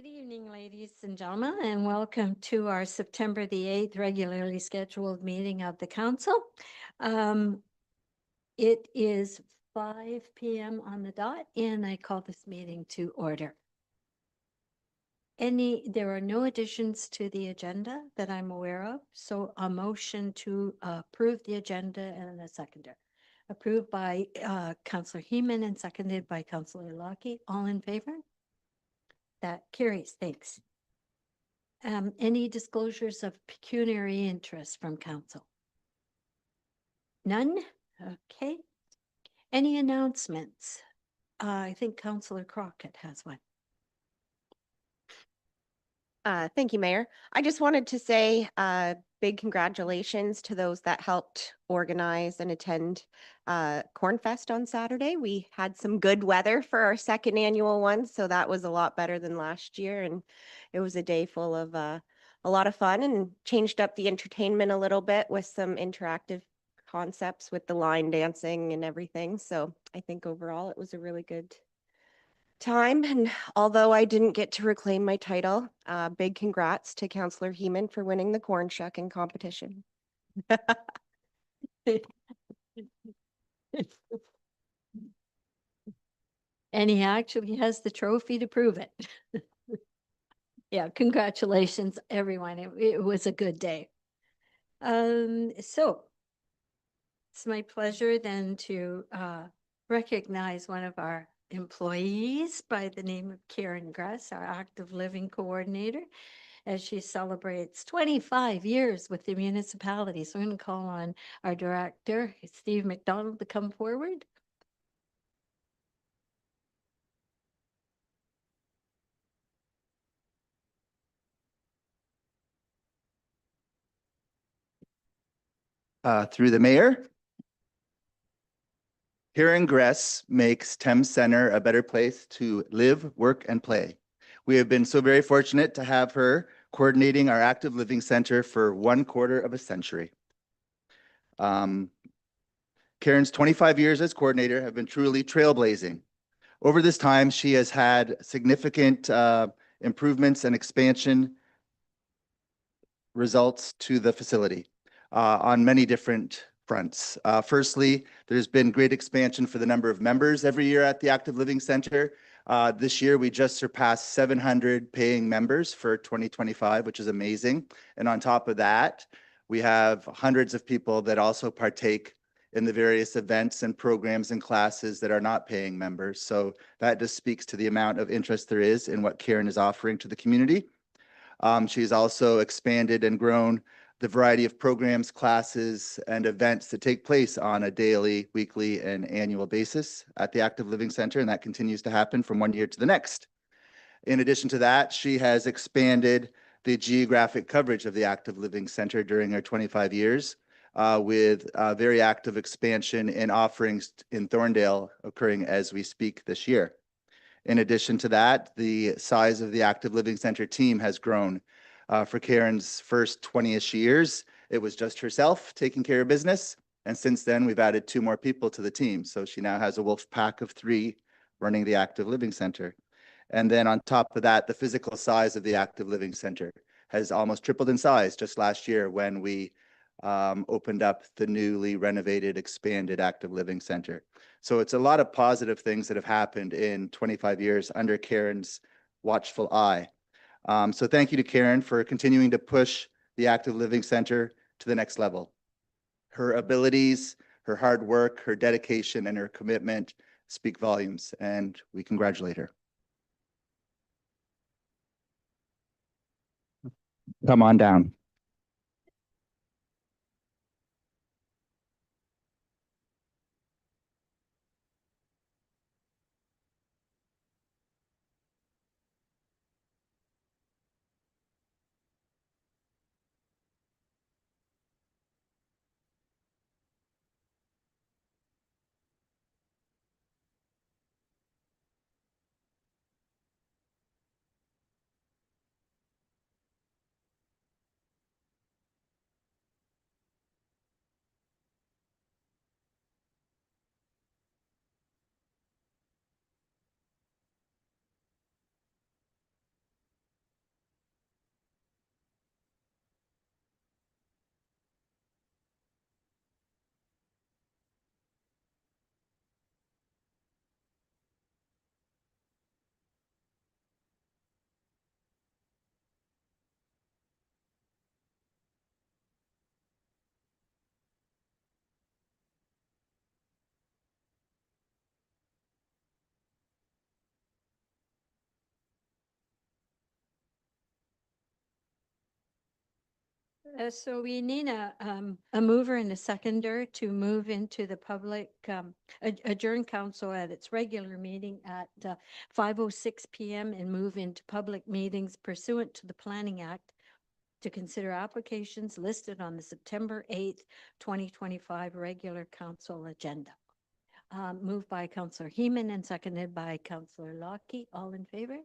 Good evening, ladies and gentlemen, and welcome to our September the 8th regularly scheduled meeting of the council. It is 5 p.m. on the dot, and I call this meeting to order. There are no additions to the agenda that I'm aware of, so a motion to approve the agenda and a seconder. Approved by Councillor Heeman and seconded by Councillor Lockie. All in favor? That carries. Thanks. Any disclosures of pecuniary interest from council? None? Okay. Any announcements? I think Councillor Crockett has one. Thank you, Mayor. I just wanted to say big congratulations to those that helped organize and attend Cornfest on Saturday. We had some good weather for our second annual one, so that was a lot better than last year. And it was a day full of a lot of fun and changed up the entertainment a little bit with some interactive concepts with the line dancing and everything. So I think overall it was a really good time. And although I didn't get to reclaim my title, big congrats to Councillor Heeman for winning the corn shucking competition. And he actually has the trophy to prove it. Yeah, congratulations, everyone. It was a good day. So it's my pleasure then to recognize one of our employees by the name of Karen Gress, our active living coordinator, as she celebrates 25 years with the municipality. So I'm going to call on our director, Steve McDonald, to come forward. Through the mayor, Karen Gress makes Thames Center a better place to live, work, and play. We have been so very fortunate to have her coordinating our active living center for 1/4 of a century. Karen's 25 years as coordinator have been truly trailblazing. Over this time, she has had significant improvements and expansion results to the facility on many different fronts. Firstly, there's been great expansion for the number of members every year at the Active Living Center. This year, we just surpassed 700 paying members for 2025, which is amazing. And on top of that, we have hundreds of people that also partake in the various events and programs and classes that are not paying members. So that just speaks to the amount of interest there is in what Karen is offering to the community. She's also expanded and grown the variety of programs, classes, and events that take place on a daily, weekly, and annual basis at the Active Living Center, and that continues to happen from one year to the next. In addition to that, she has expanded the geographic coverage of the Active Living Center during her 25 years with very active expansion in offerings in Thorndale occurring as we speak this year. In addition to that, the size of the Active Living Center team has grown. For Karen's first 20-ish years, it was just herself taking care of business. And since then, we've added 2 more people to the team. So she now has a wolf pack of 3 running the Active Living Center. And then on top of that, the physical size of the Active Living Center has almost tripled in size just last year when we opened up the newly renovated, expanded Active Living Center. So it's a lot of positive things that have happened in 25 years under Karen's watchful eye. So thank you to Karen for continuing to push the Active Living Center to the next level. Her abilities, her hard work, her dedication, and her commitment speak volumes, and we congratulate her. Come on down. So we need a mover and a seconder to move into the public, adjourn council at its regular meeting at 5:06 PM and move into public meetings pursuant to the Planning Act to consider applications listed on the September 8th, 2025 regular council agenda. Moved by Councillor Heeman and seconded by Councillor Lockie. All in favor?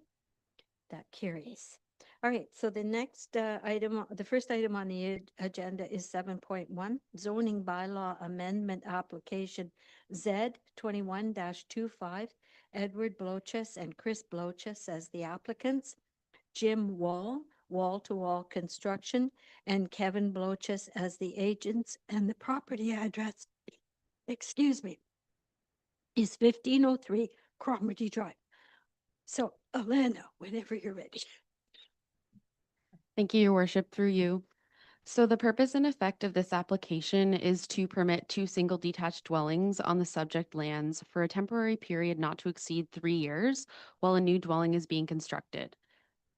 That carries. All right, so the next item, the first item on the agenda is 7.1, zoning bylaw amendment application Z 21-25, Edward Bloches and Chris Bloches as the applicants, Jim Wall, wall-to-wall construction, and Kevin Bloches as the agents, and the property address, excuse me, is 1503 Cromarty Drive. So, Alana, whenever you're ready. Thank you, Your Worship, through you. So the purpose and effect of this application is to permit 2 single detached dwellings on the subject lands for a temporary period not to exceed 3 years while a new dwelling is being constructed.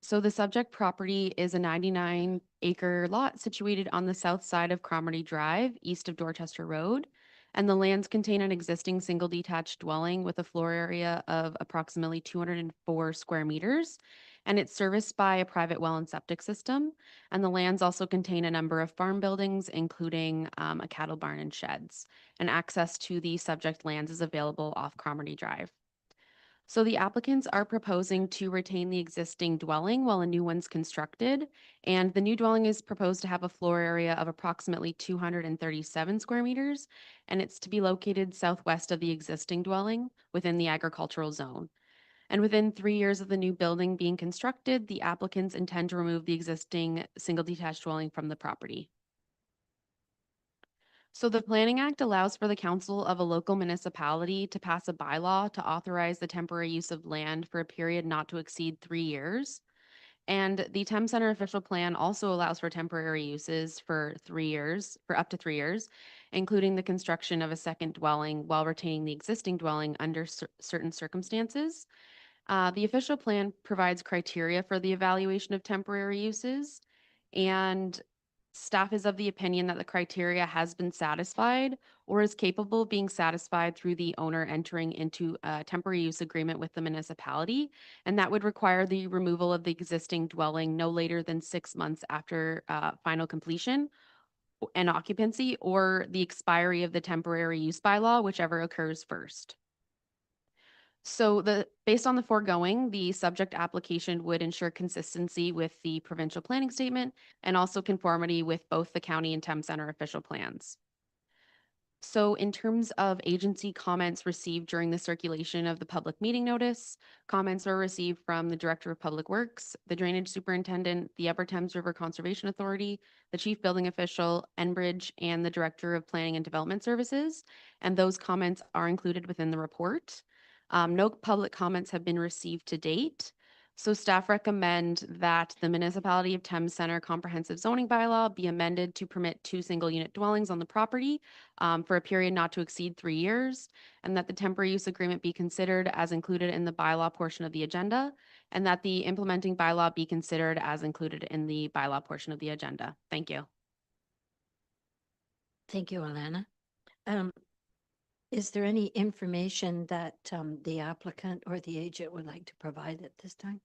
So the subject property is a 99-acre lot situated on the south side of Cromarty Drive, east of Dorchester Road. And the lands contain an existing single detached dwelling with a floor area of approximately 204 square meters. And it's serviced by a private well and septic system. And the lands also contain a number of farm buildings, including a cattle barn and sheds. And access to the subject lands is available off Cromarty Drive. So the applicants are proposing to retain the existing dwelling while a new one's constructed. And the new dwelling is proposed to have a floor area of approximately 237 square meters. And it's to be located southwest of the existing dwelling within the agricultural zone. And within 3 years of the new building being constructed, the applicants intend to remove the existing single detached dwelling from the property. So the Planning Act allows for the council of a local municipality to pass a bylaw to authorize the temporary use of land for a period not to exceed 3 years. And the Thames Center official plan also allows for temporary uses for 3 years, for up to 3 years, including the construction of a second dwelling while retaining the existing dwelling under certain circumstances. The official plan provides criteria for the evaluation of temporary uses, and staff is of the opinion that the criteria has been satisfied or is capable of being satisfied through the owner entering into a temporary use agreement with the municipality. And that would require the removal of the existing dwelling no later than 6 months after final completion and occupancy, or the expiry of the temporary use bylaw, whichever occurs first. So based on the foregoing, the subject application would ensure consistency with the provincial planning statement and also conformity with both the county and Thames Center official plans. So in terms of agency comments received during the circulation of the public meeting notice, comments were received from the Director of Public Works, the Drainage Superintendent, the Upper Thames River Conservation Authority, the Chief Building Official, Enbridge, and the Director of Planning and Development Services. And those comments are included within the report. No public comments have been received to date. So staff recommend that the Municipality of Thames Center Comprehensive Zoning Bylaw be amended to permit 2 single-unit dwellings on the property for a period not to exceed 3 years, and that the temporary use agreement be considered as included in the bylaw portion of the agenda, and that the implementing bylaw be considered as included in the bylaw portion of the agenda. Thank you. Thank you, Alana. Is there any information that the applicant or the agent would like to provide at this time?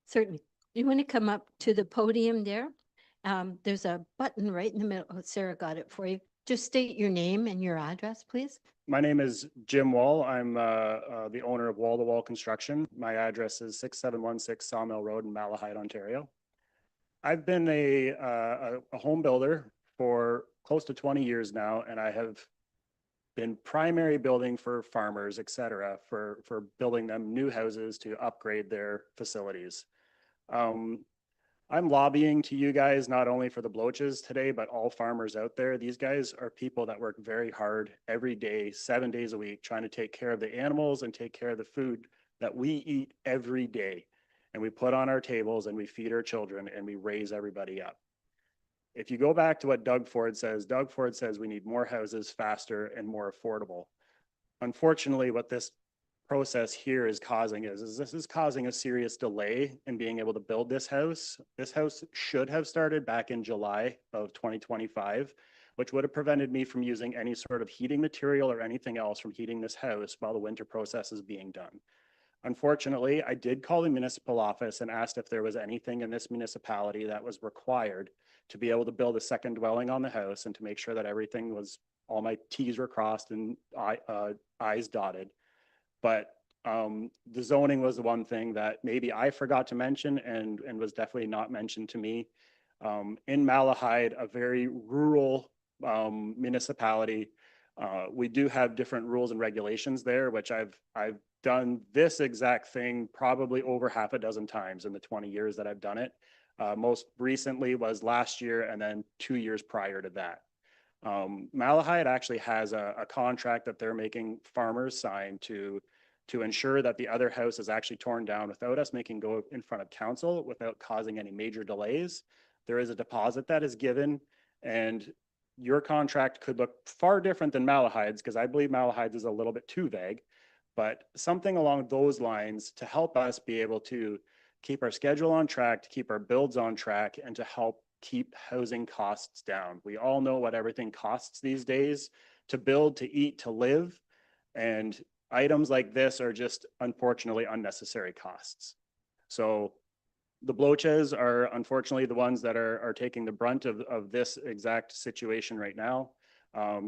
Certainly. You want to come up to the podium there? There's a button right in the middle. Oh, Sarah got it for you. Just state your name and your address, please. My name is Jim Wall. I'm the owner of Wall to Wall Construction. My address is 6716 Sawmill Road in Malahide, Ontario. I've been a home builder for close to 20 years now, and I have been primary building for farmers, et cetera, for building them new houses to upgrade their facilities. I'm lobbying to you guys, not only for the Bloches today, but all farmers out there. These guys are people that work very hard every day, 7 days a week, trying to take care of the animals and take care of the food that we eat every day. And we put on our tables and we feed our children and we raise everybody up. If you go back to what Doug Ford says we need more houses faster and more affordable. Unfortunately, what this process here is causing is this is causing a serious delay in being able to build this house. This house should have started back in July of 2025, which would have prevented me from using any sort of heating material or anything else from heating this house while the winter process is being done. Unfortunately, I did call the municipal office and asked if there was anything in this municipality that was required to be able to build a second dwelling on the house and to make sure that everything was, all my Ts were crossed and Is dotted. But the zoning was the one thing that maybe I forgot to mention and was definitely not mentioned to me. In Malahide, a very rural municipality, we do have different rules and regulations there, which I've done this exact thing probably over half a dozen times in the 20 years that I've done it. Most recently was last year and then 2 years prior to that. Malahide actually has a contract that they're making farmers sign to ensure that the other house is actually torn down without us making go in front of council without causing any major delays. There is a deposit that is given, and your contract could look far different than Malahide's, because I believe Malahide's is a little bit too vague, but something along those lines to help us be able to keep our schedule on track, to keep our builds on track, and to help keep housing costs down. We all know what everything costs these days to build, to eat, to live, and items like this are just unfortunately unnecessary costs. So the Bloches are unfortunately the ones that are taking the brunt of this exact situation right now.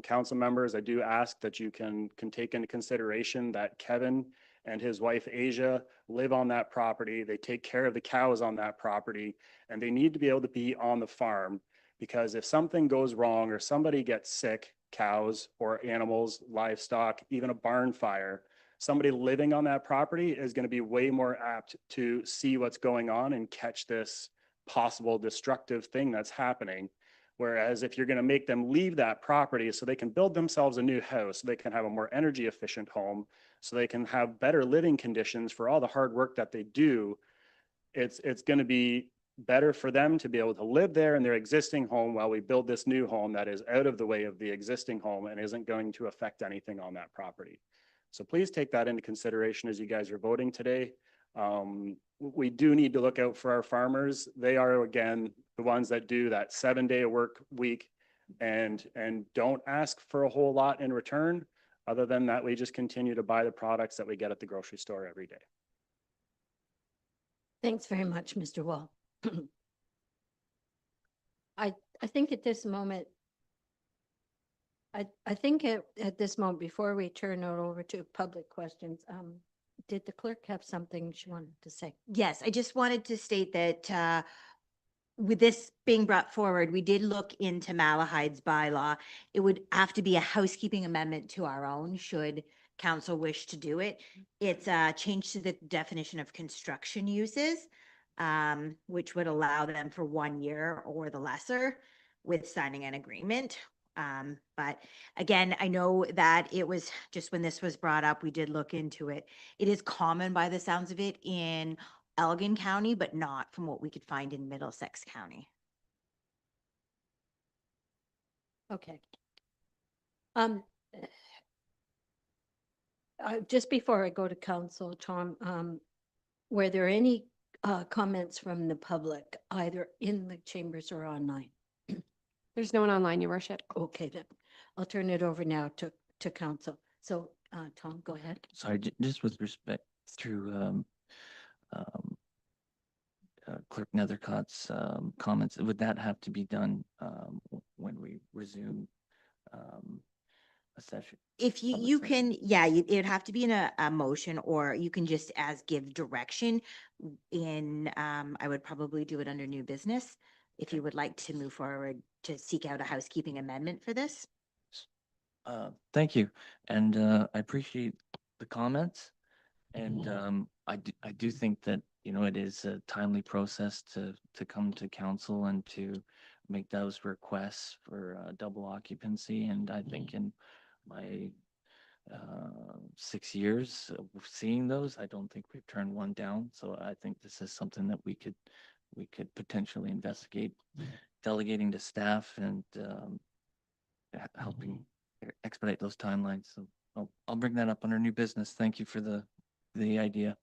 Council members, I do ask that you can take into consideration that Kevin and his wife Asia live on that property. They take care of the cows on that property, and they need to be able to be on the farm, because if something goes wrong or somebody gets sick, cows or animals, livestock, even a barn fire, somebody living on that property is going to be way more apt to see what's going on and catch this possible destructive thing that's happening. Whereas if you're going to make them leave that property so they can build themselves a new house, so they can have a more energy efficient home, so they can have better living conditions for all the hard work that they do, it's going to be better for them to be able to live there in their existing home while we build this new home that is out of the way of the existing home and isn't going to affect anything on that property. So please take that into consideration as you guys are voting today. We do need to look out for our farmers. They are, again, the ones that do that 7-day work week and don't ask for a whole lot in return. Other than that, we just continue to buy the products that we get at the grocery store every day. Thanks very much, Mr. Wall. I think at this moment, I think at this moment, before we turn it over to public questions, did the clerk have something she wanted to say? Yes, I just wanted to state that with this being brought forward, we did look into Malahide's bylaw. It would have to be a housekeeping amendment to our own, should council wish to do it. It's a change to the definition of construction uses, which would allow them for 1 year or the lesser with signing an agreement. But again, I know that it was just when this was brought up, we did look into it. It is common by the sounds of it in Elgin County, but not from what we could find in Middlesex County. Okay. Just before I go to council, Tom, were there any comments from the public, either in the chambers or online? There's no one online, your worship. Okay, then I'll turn it over now to council. So, Tom, go ahead. Sorry, just with respect to Clerk Nethercott's comments, would that have to be done when we resume a session? If you, Public you session. can, yeah, it'd have to be in a motion, or you can just as give direction in, I would probably do it under new business. If you would like to move forward to seek out a housekeeping amendment for this. Thank you, and I appreciate the comments. And I do think that, you know, it is a timely process to come to council and to make those requests for double occupancy. And I think in my 6 years of seeing those, I don't think we've turned one down. So I think this is something that we could potentially investigate, delegating to staff and helping expedite those timelines. So I'll bring that up under new business. Thank you for the idea.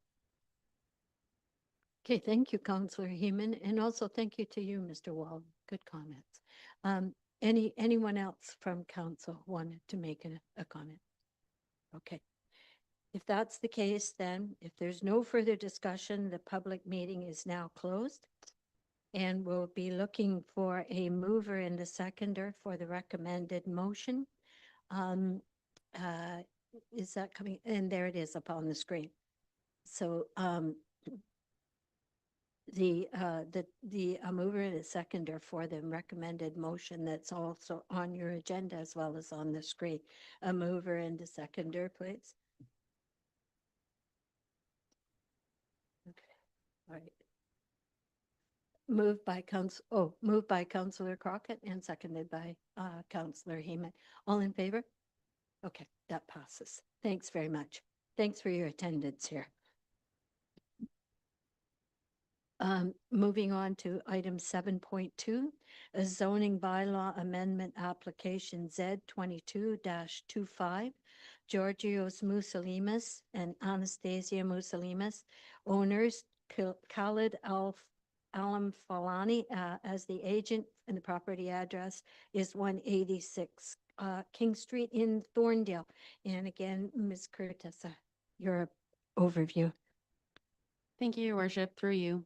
Okay, thank you, Councillor Heeman, and also thank you to you, Mr. Wall. Good comments. Anyone else from council wanted to make a comment? Okay. If that's the case, then if there's no further discussion, the public meeting is now closed. And we'll be looking for a mover and a seconder for the recommended motion. Is that coming? And there it is up on the screen. So the mover and a seconder for the recommended motion that's also on your agenda as well as on the screen. A mover and a seconder, please. Okay, all right. Moved by Councillor Crockett and seconded by Councillor Heeman. All in favor? Okay, that passes. Thanks very much. Thanks for your attendance here. Moving on to item 7.2, a zoning bylaw amendment application Z 22-25. Georgios Musalimas and Anastasia Musalimas, owners, Khalid Alam Falani as the agent, and the property address is 186 King Street in Thorndale. And again, Ms. Curtis, your overview. Thank you, Your Worship, through you.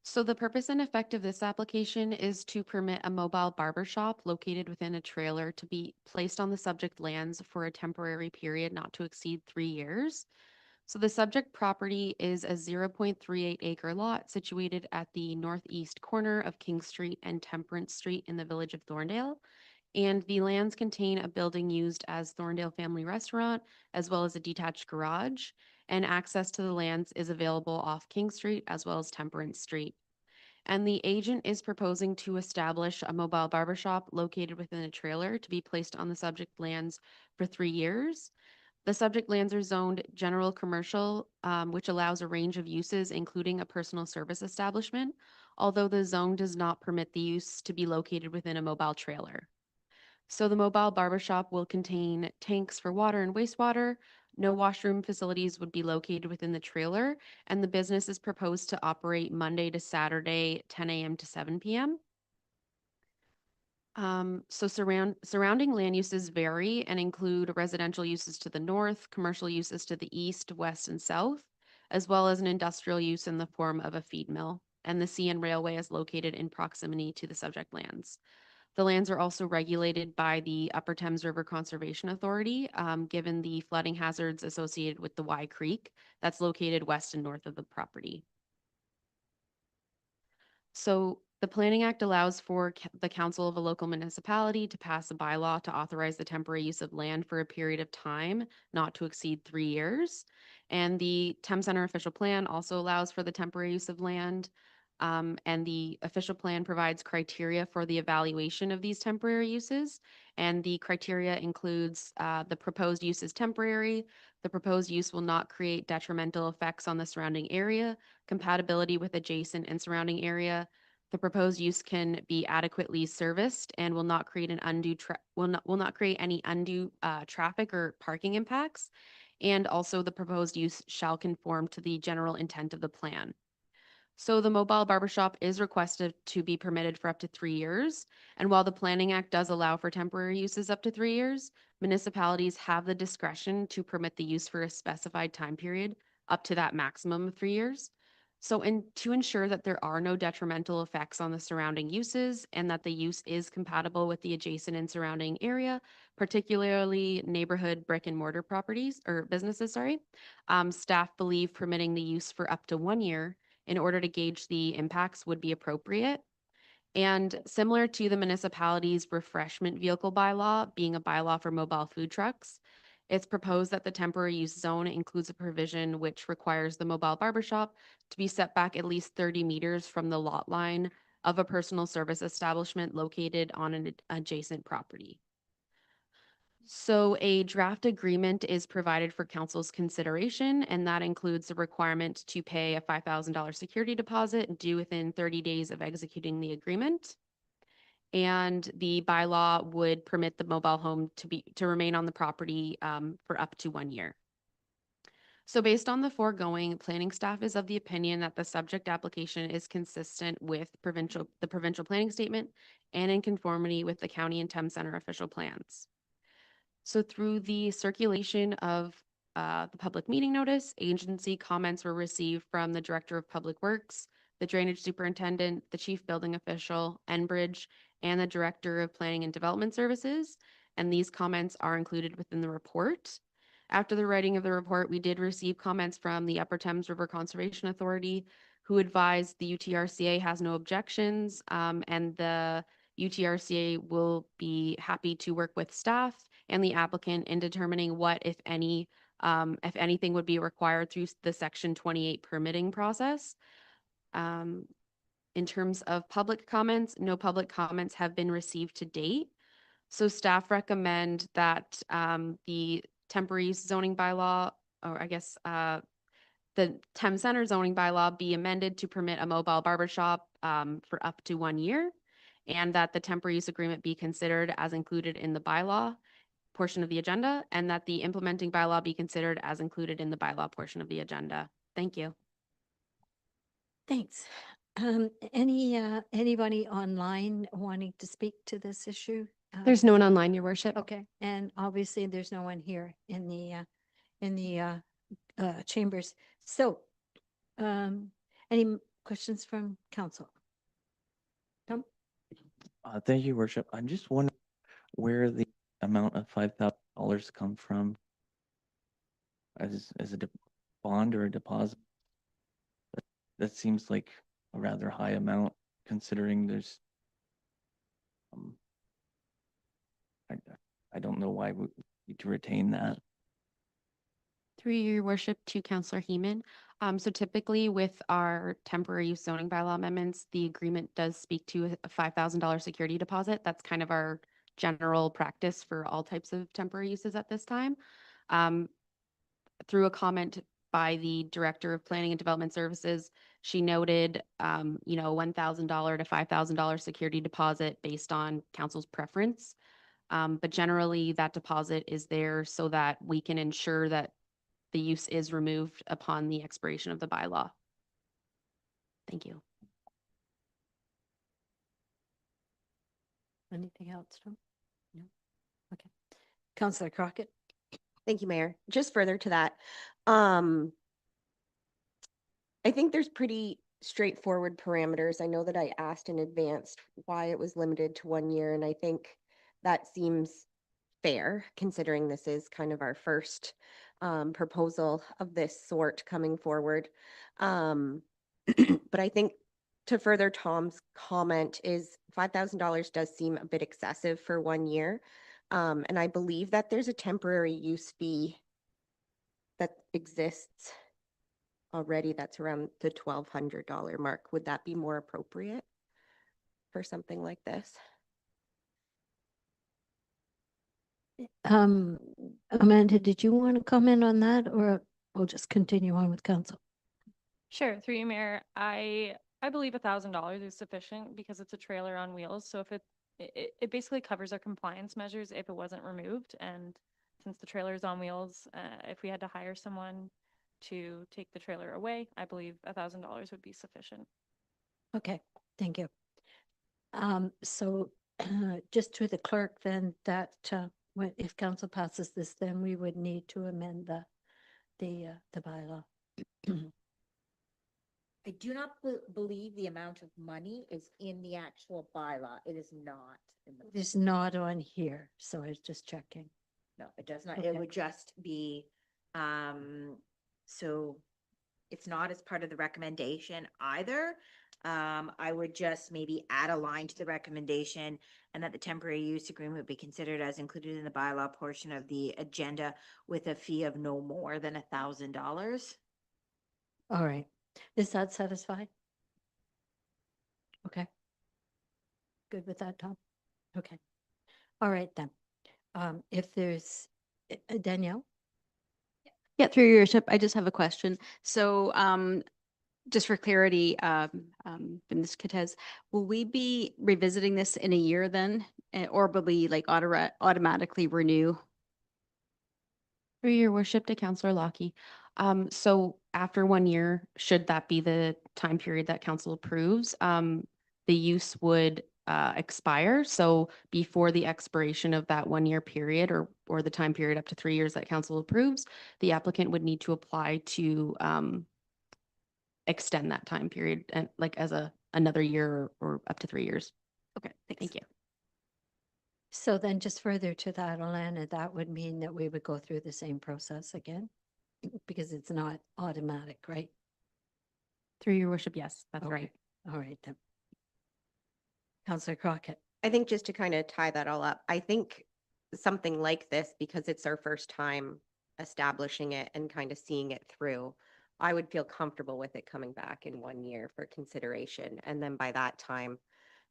So the purpose and effect of this application is to permit a mobile barber shop located within a trailer to be placed on the subject lands for a temporary period not to exceed 3 years. So the subject property is a 0.38 acre lot situated at the northeast corner of King Street and Temperance Street in the village of Thorndale. And the lands contain a building used as Thorndale Family Restaurant, as well as a detached garage. And access to the lands is available off King Street as well as Temperance Street. And the agent is proposing to establish a mobile barbershop located within a trailer to be placed on the subject lands for 3 years. The subject lands are zoned general commercial, which allows a range of uses, including a personal service establishment, although the zone does not permit the use to be located within a mobile trailer. So the mobile barbershop will contain tanks for water and wastewater. No washroom facilities would be located within the trailer, and the business is proposed to operate Monday to Saturday, 10 a.m. to 7 p.m. So surrounding land uses vary and include residential uses to the north, commercial uses to the east, west, and south, as well as an industrial use in the form of a feed mill. And the CN Railway is located in proximity to the subject lands. The lands are also regulated by the Upper Thames River Conservation Authority, given the flooding hazards associated with the Y Creek that's located west and north of the property. So the Planning Act allows for the council of a local municipality to pass a bylaw to authorize the temporary use of land for a period of time not to exceed 3 years. And the Thames Center official plan also allows for the temporary use of land. And the official plan provides criteria for the evaluation of these temporary uses. And the criteria includes the proposed use is temporary, the proposed use will not create detrimental effects on the surrounding area, compatibility with adjacent and surrounding area. The proposed use can be adequately serviced and will not create an undue will not create any undue traffic or parking impacts. And also the proposed use shall conform to the general intent of the plan. So the mobile barbershop is requested to be permitted for up to 3 years. And while the Planning Act does allow for temporary uses up to 3 years, municipalities have the discretion to permit the use for a specified time period up to that maximum of 3 years. So to ensure that there are no detrimental effects on the surrounding uses and that the use is compatible with the adjacent and surrounding area, particularly neighborhood brick and mortar properties or businesses, staff believe permitting the use for up to 1 year in order to gauge the impacts would be appropriate. And similar to the municipality's refreshment vehicle bylaw, being a bylaw for mobile food trucks, it's proposed that the temporary use zone includes a provision which requires the mobile barbershop to be set back at least 30 meters from the lot line of a personal service establishment located on an adjacent property. So a draft agreement is provided for council's consideration, and that includes the requirement to pay a $5,000 security deposit due within 30 days of executing the agreement. And the bylaw would permit the mobile home to remain on the property for up to 1 year. So based on the foregoing, planning staff is of the opinion that the subject application is consistent with the provincial planning statement and in conformity with the county and Thames Center official plans. So through the circulation of the public meeting notice, agency comments were received from the Director of Public Works, the Drainage Superintendent, the Chief Building Official, Enbridge, and the Director of Planning and Development Services. And these comments are included within the report. After the writing of the report, we did receive comments from the Upper Thames River Conservation Authority, who advised the UTRCA has no objections, and the UTRCA will be happy to work with staff and the applicant in determining what, if anything would be required through the Section 28 permitting process. In terms of public comments, no public comments have been received to date. So staff recommend that the temporary use zoning bylaw, or I guess the Thames Center zoning bylaw be amended to permit a mobile barber shop for up to 1 year, and that the temporary use agreement be considered as included in the bylaw portion of the agenda, and that the implementing bylaw be considered as included in the bylaw portion of the agenda. Thank you. Thanks. Anybody online wanting to speak to this issue? There's no one online, Your Worship. Okay, and obviously there's no one here in the chambers. So, any questions from council? Tom? Thank you, Worship. I'm just wondering where the amount of $5,000 come from as a bond or a deposit. That seems like a rather high amount considering there's I don't know why we need to retain that. Through your worship to Councillor Heeman. So typically with our temporary use zoning bylaw amendments, the agreement does speak to a $5,000 security deposit. That's kind of our general practice for all types of temporary uses at this time. Through a comment by the Director of Planning and Development Services, she noted, $1,000 to $5,000 security deposit based on council's preference. But generally that deposit is there so that we can ensure that the use is removed upon the expiration of the bylaw. Thank you. Anything else, Tom? No? Okay. Councillor Crockett? Thank you, Mayor. Just further to that, I think there's pretty straightforward parameters. I know that I asked in advance why it was limited to 1 year, and I think that seems fair considering this is kind of our first proposal of this sort coming forward. But I think to further Tom's comment is $5,000 does seem a bit excessive for 1 year. And I believe that there's a temporary use fee that exists already that's around the $1,200 mark. Would that be more appropriate for something like this? Amanda, did you want to comment on that, or we'll just continue on with council? Sure, through you, Mayor. I believe $1,000 is sufficient because it's a trailer on wheels. So if it basically covers our compliance measures if it wasn't removed. And since the trailer is on wheels, if we had to hire someone to take the trailer away, I believe $1,000 would be sufficient. Okay, thank you. So just to the clerk then, that if council passes this, then we would need to amend the bylaw. I do not believe the amount of money is in the actual bylaw. It is not. It is not on here, so I was just checking. No, it does not. Okay. It would just be, so it's not as part of the recommendation either. I would just maybe add a line to the recommendation and that the temporary use agreement would be considered as included in the bylaw portion of the agenda with a fee of no more than $1,000. All right, is that satisfied? Okay. Good with that, Tom? Okay. All right then. If there's Danielle? Yeah, through your worship, I just have a question. So just for clarity, Ms. Cortez, will we be revisiting this in a year then? Or will we like automatically renew? Through your worship to Counselor Lockie. So after 1 year, should that be the time period that council approves, the use would expire. So before the expiration of that 1 year period or the time period up to 3 years that council approves, the applicant would need to apply to extend that time period and like as another year or up to 3 years. Okay, thanks. Thank you. So then just further to that, Alana, that would mean that we would go through the same process again? Because it's not automatic, right? Through your worship, yes, that's Okay. right. All right then. Counselor Crockett. I think just to kind of tie that all up, I think something like this, because it's our first time establishing it and kind of seeing it through, I would feel comfortable with it coming back in 1 year for consideration. And then by that time,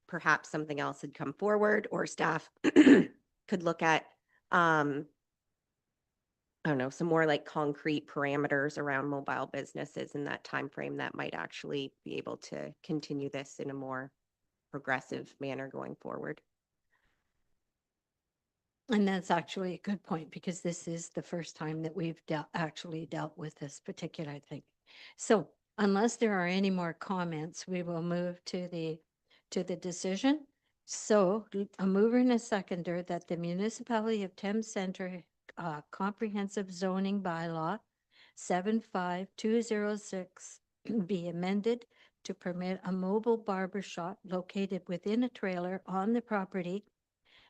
perhaps something else had come forward or staff could look at, I don't know, some more like concrete parameters around mobile businesses in that time frame that might actually be able to continue this in a more progressive manner going forward. And that's actually a good point because this is the first time that we've actually dealt with this particular thing. So unless there are any more comments, we will move to the decision. So a mover and a seconder that the municipality of Thames Center comprehensive zoning bylaw 75206 be amended to permit a mobile barber shop located within a trailer on the property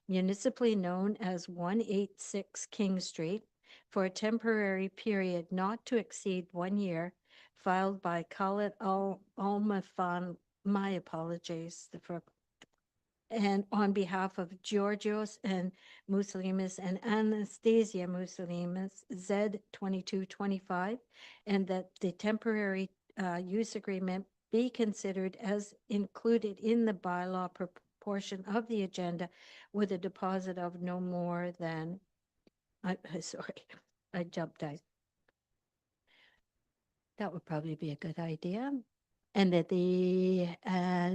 municipally known as 186 King Street for a temporary period not to exceed 1 year, filed by Khaled Almafan, my apologies, and on behalf of Georgios and Muslimus and Anastasia Muslimus, Z 2225, and that the temporary use agreement be considered as included in the bylaw portion of the agenda with a deposit of no more than, sorry, I jumped. That would probably be a good idea. And that the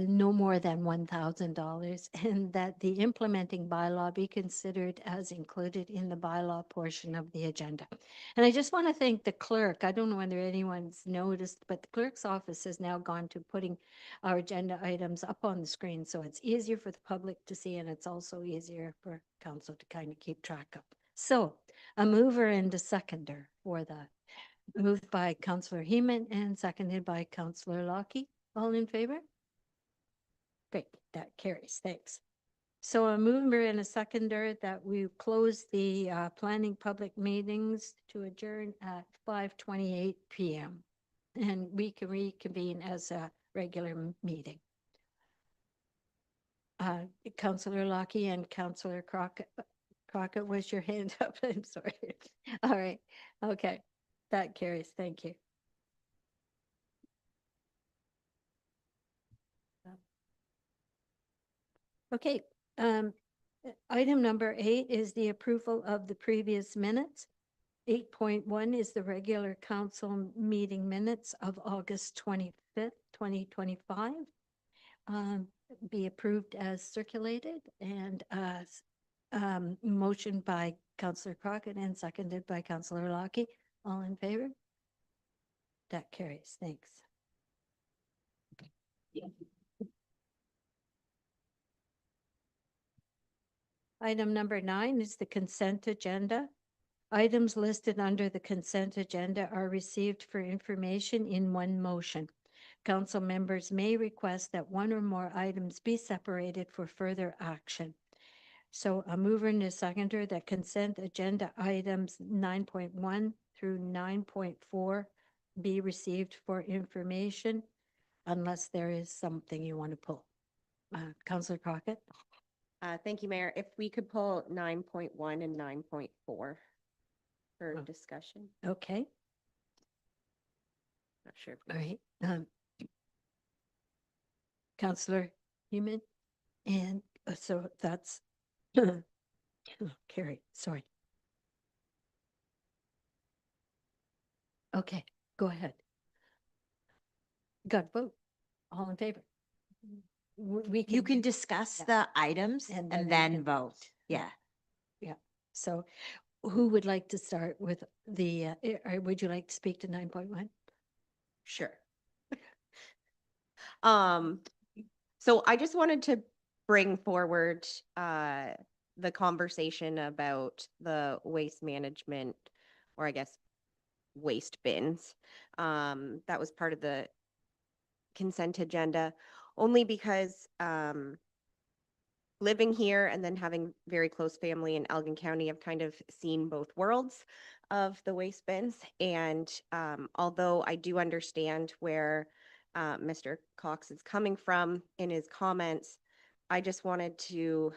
no more than $1,000 and that the implementing bylaw be considered as included in the bylaw portion of the agenda. And I just want to thank the clerk. I don't know whether anyone's noticed, but the clerk's office has now gone to putting our agenda items up on the screen. So it's easier for the public to see and it's also easier for council to kind of keep track of. So a mover and a seconder for that. Moved by Councillor Heeman and seconded by Councillor Lockie. All in favor? Great, that carries. Thanks. So a mover and a seconder that we close the planning public meetings to adjourn at 5:28 p.m. And we can reconvene as a regular meeting. Councillor Lockie and Councillor Crockett. Crockett, was your hand up? I'm sorry. All right. Okay. That carries. Thank you. Okay. Item number 8 is the approval of the previous minutes. 8.1 is the regular council meeting minutes of August 25th, 2025. Be approved as circulated and motion by Councillor Crockett and seconded by Councillor Lockie. All in favor? That carries. Thanks. Item number 9 is the consent agenda. Items listed under the consent agenda are received for information in one motion. Council members may request that one or more items be separated for further action. So a mover and a seconder that consent agenda items 9.1 through 9.4 be received for information unless there is something you want to pull. Councillor Crockett? Thank you, Mayor. If we could pull 9.1 and 9.4 for Oh. discussion. Okay, Not sure. all right. Councillor Heeman, and so that's Carrie, sorry. Okay, go ahead. Got to vote. All in favor? We You can do- discuss yeah. the items And and we then can vote. Yeah. Yeah. So who would like to start with the, or would you like to speak to 9.1? Sure. Um, so I just wanted to bring forward the conversation about the waste management, or I guess waste bins. That was part of the consent agenda, only because living here and then having very close family in Elgin County, I've kind of seen both worlds of the waste bins. And although I do understand where Mr. Cox is coming from in his comments, I just wanted to,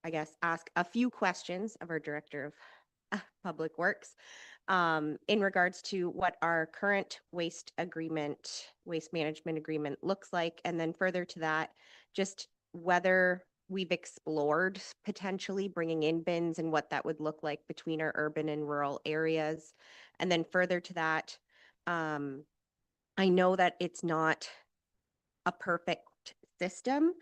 I guess, ask a few questions of our Director of Public Works in regards to what our current waste management agreement looks like. And then further to that, just whether we've explored potentially bringing in bins and what that would look like between our urban and rural areas. And then further to that, I know that it's not a perfect system.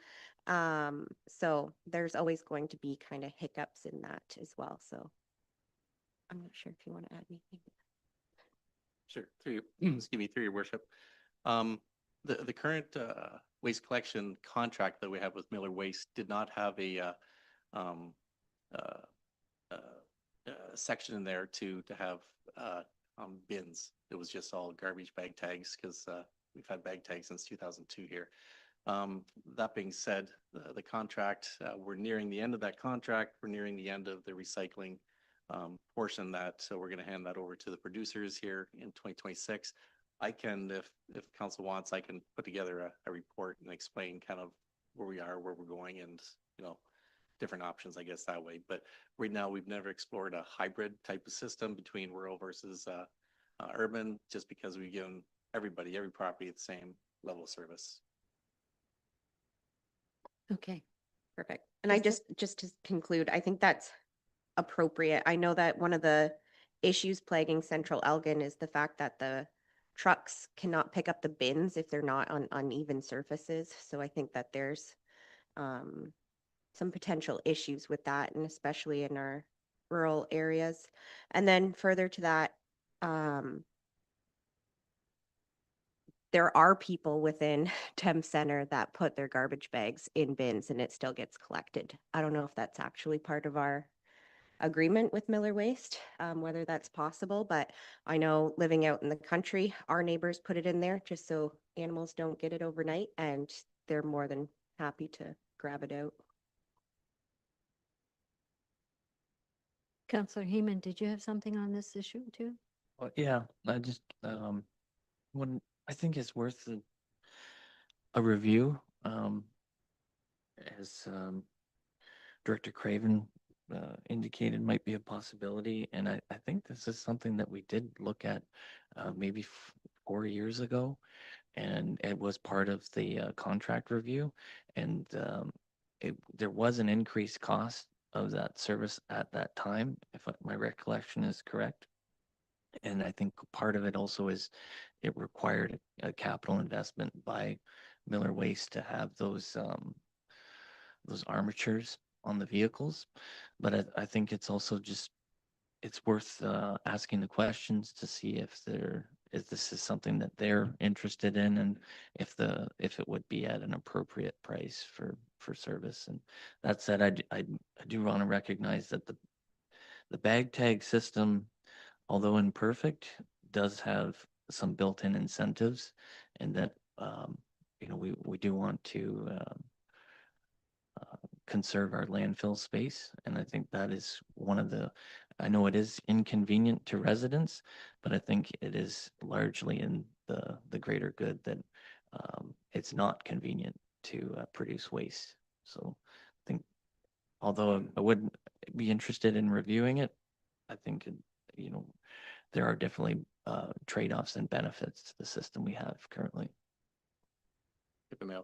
So there's always going to be kind of hiccups in that as well. So I'm not sure if you want to add anything. Sure, through you, excuse me, through your worship. The current waste collection contract that we have with Miller Waste did not have a um, uh, uh, section in there to have bins. It was just all garbage bag tags because we've had bag tags since 2002 here. That being said, the contract, we're nearing the end of that contract. We're nearing the end of the recycling portion that, so we're going to hand that over to the producers here in 2026. I can, if council wants, I can put together a report and explain kind of where we are, where we're going, and different options, I guess, that way. But right now, we've never explored a hybrid type of system between rural versus urban, just because we've given everybody, every property, the same level of service. Okay. Perfect. And I Is there- just to conclude, I think that's appropriate. I know that one of the issues plaguing Central Elgin is the fact that the trucks cannot pick up the bins if they're not on uneven surfaces. So I think that there's some potential issues with that, and especially in our rural areas. And then further to that, there are people within Thames Center that put their garbage bags in bins and it still gets collected. I don't know if that's actually part of our agreement with Miller Waste, whether that's possible, but I know living out in the country, our neighbors put it in there just so animals don't get it overnight, and they're more than happy to grab it out. Councillor Heeman, did you have something on this issue too? Well, yeah, I just, I think it's worth a review. As Director Craven indicated might be a possibility. And I think this is something that we did look at maybe 4 years ago. And it was part of the contract review. And there was an increased cost of that service at that time, if my recollection is correct. And I think part of it also is it required a capital investment by Miller Waste to have those armatures on the vehicles. But I think it's also just, it's worth asking the questions to see if this is something that they're interested in, and if it would be at an appropriate price for service. And that said, I do want to recognize that the bag tag system, although imperfect, does have some built-in incentives, and that we do want to conserve our landfill space. And I think that is one of I know it is inconvenient to residents, but I think it is largely in the greater good that it's not convenient to produce waste. So I think, although I would be interested in reviewing it, I think, there are definitely trade-offs and benefits to the system we have currently. If I may.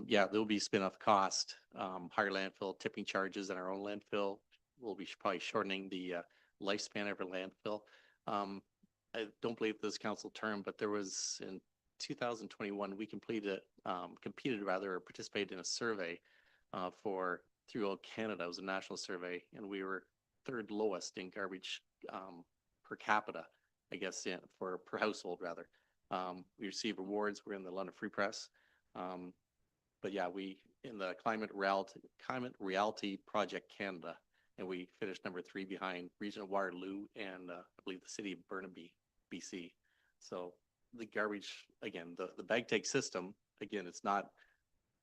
Yeah, there'll be spin-off cost, higher landfill tipping charges in our own landfill. We'll be probably shortening the lifespan of our landfill. I don't believe this council term, but there was in 2021, we competed rather, or participated in a survey through Canada. It was a national survey, and we were third lowest in garbage per capita, I guess, for per household rather. We received awards. We're in the London Free Press. But yeah, we in the Climate Reality Project Canada, and we finished number 3 behind Region of Waterloo and I believe the city of Burnaby, BC. So the garbage, again, the bag take system, again, it's not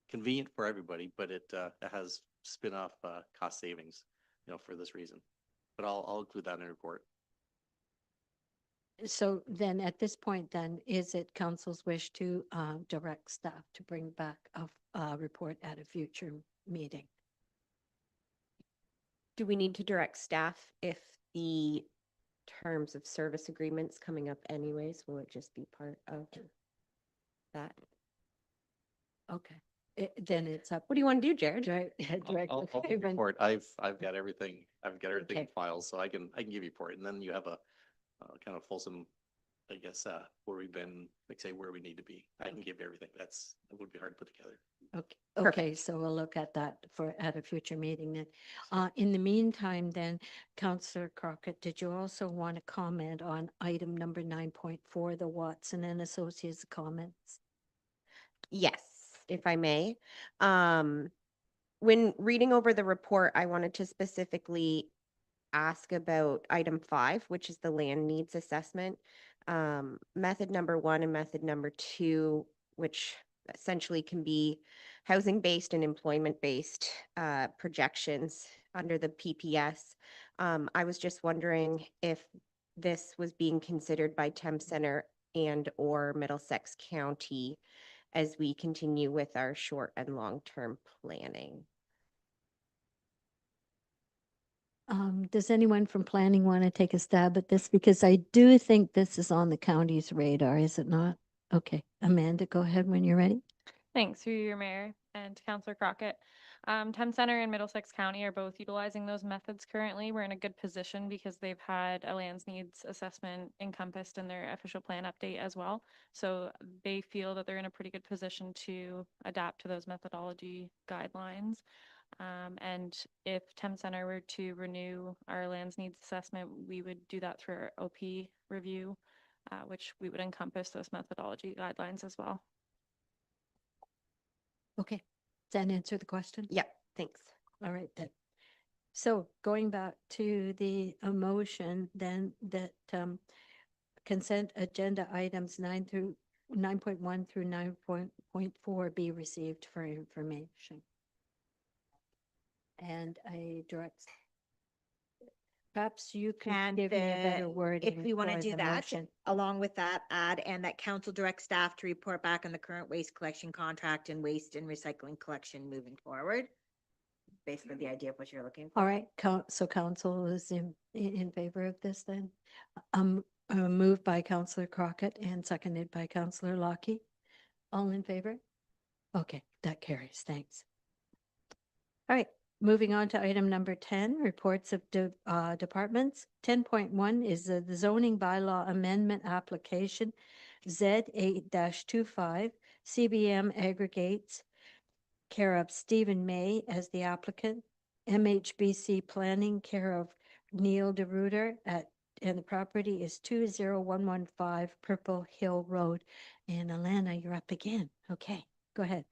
convenient for everybody, but it has spin-off cost savings, for this reason. But I'll include that in the report. So then at this point, then, is it council's wish to direct staff to bring back a report at a future meeting? Do we need to direct staff if the terms of service agreements coming up anyways? Will it just be part of that? Okay, then it's up. What do you want to do, Jared? Direct I'll Haven. report. I've got everything. I've got everything in Okay. files, so I can give you a report, and then you have a kind of fulsome, I guess, where we've been, like say where we need to be. I can give you everything. It would be hard to put together. Okay, Perfect. okay, so we'll look at that at a future meeting then. In the meantime, then, Councillor Crockett, did you also want to comment on item number 9.4, the Watson and Associates comments? Yes, if I may. When reading over the report, I wanted to specifically ask about item 5, which is the land needs assessment. Method number 1 and method number 2, which essentially can be housing-based and employment-based projections under the PPS. I was just wondering if this was being considered by Thames Center and or Middlesex County as we continue with our short and long-term planning. Does anyone from planning want to take a stab at this? Because I do think this is on the county's radar, is it not? Okay, Amanda, go ahead when you're ready. Thanks through your mayor and to Councillor Crockett. Thames Center and Middlesex County are both utilizing those methods currently. We're in a good position because they've had a lands needs assessment encompassed in their official plan update as well. So they feel that they're in a pretty good position to adapt to those methodology guidelines. And if Thames Center were to renew our lands needs assessment, we would do that through our OP review, which we would encompass those methodology guidelines as well. Okay, does that answer the question? Yep, thanks. All right, then. So going back to the motion, then that consent agenda items 9.1 through 9.4 be received for information. And I direct, perhaps you could And give me a better word. if we want to do that, along with that, add and that council directs staff to report back on the current waste collection contract and waste and recycling collection moving forward. Basically the idea of what you're looking for. All right, so council is in favor of this then? Moved by Councillor Crockett and seconded by Councillor Lockie. All in favor? Okay, that carries, thanks. All right, moving on to item number 10, reports of departments. 10.1 is the zoning bylaw amendment application, Z8-25, CBM aggregates, care of Stephen May as the applicant, MHBC Planning, care of Neil DeRuiter and the property is 20115 Purple Hill Road. And Alana, you're up again. Okay, go ahead.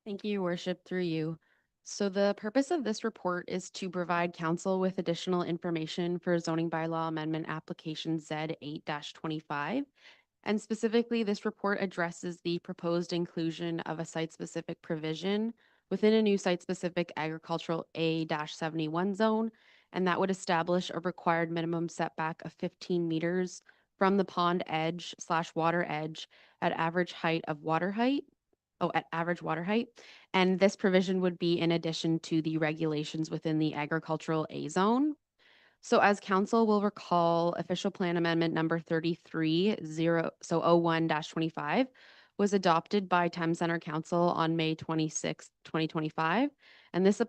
Thank you, Your Worship, through you. So the purpose of this report is to provide council with additional information for zoning bylaw amendment application Z8-25. And specifically, this report addresses the proposed inclusion of a site-specific provision within a new site-specific agricultural A-71 zone, and that would establish a required minimum setback of 15 meters from the pond edge / water edge at average water height. And this provision would be in addition to the regulations within the agricultural A zone. So as council will recall, official plan amendment number 01-25 was adopted by Thames Center Council on May 26, 2025. And this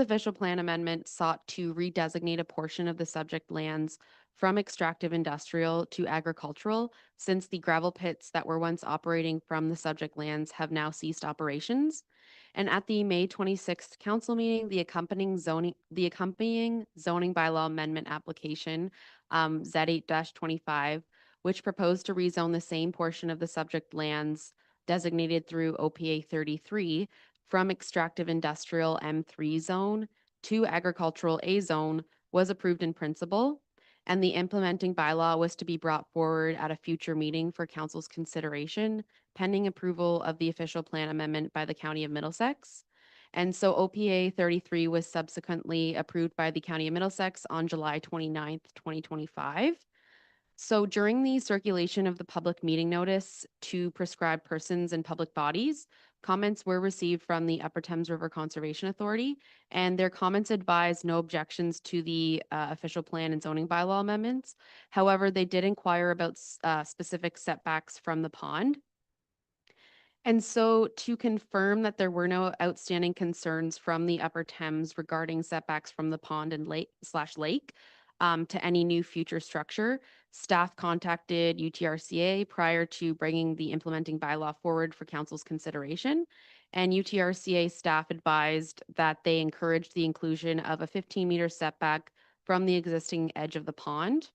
official plan amendment sought to redesignate a portion of the subject lands from extractive industrial to agricultural, since the gravel pits that were once operating from the subject lands have now ceased operations. And at the May 26th council meeting, the accompanying zoning bylaw amendment application, Z8-25, which proposed to rezone the same portion of the subject lands designated through OPA 33 from extractive industrial M3 zone to agricultural A zone, was approved in principle, and the implementing bylaw was to be brought forward at a future meeting for council's consideration, pending approval of the official plan amendment by the County of Middlesex. And so OPA 33 was subsequently approved by the County of Middlesex on July 29th, 2025. So during the circulation of the public meeting notice to prescribed persons and public bodies, comments were received from the Upper Thames River Conservation Authority, and their comments advised no objections to the official plan and zoning bylaw amendments. However, they did inquire about specific setbacks from the pond. And so to confirm that there were no outstanding concerns from the Upper Thames regarding setbacks from the pond and lake to any new future structure, staff contacted UTRCA prior to bringing the implementing bylaw forward for council's consideration. And UTRCA staff advised that they encouraged the inclusion of a 15-meter setback from the existing edge of the pond.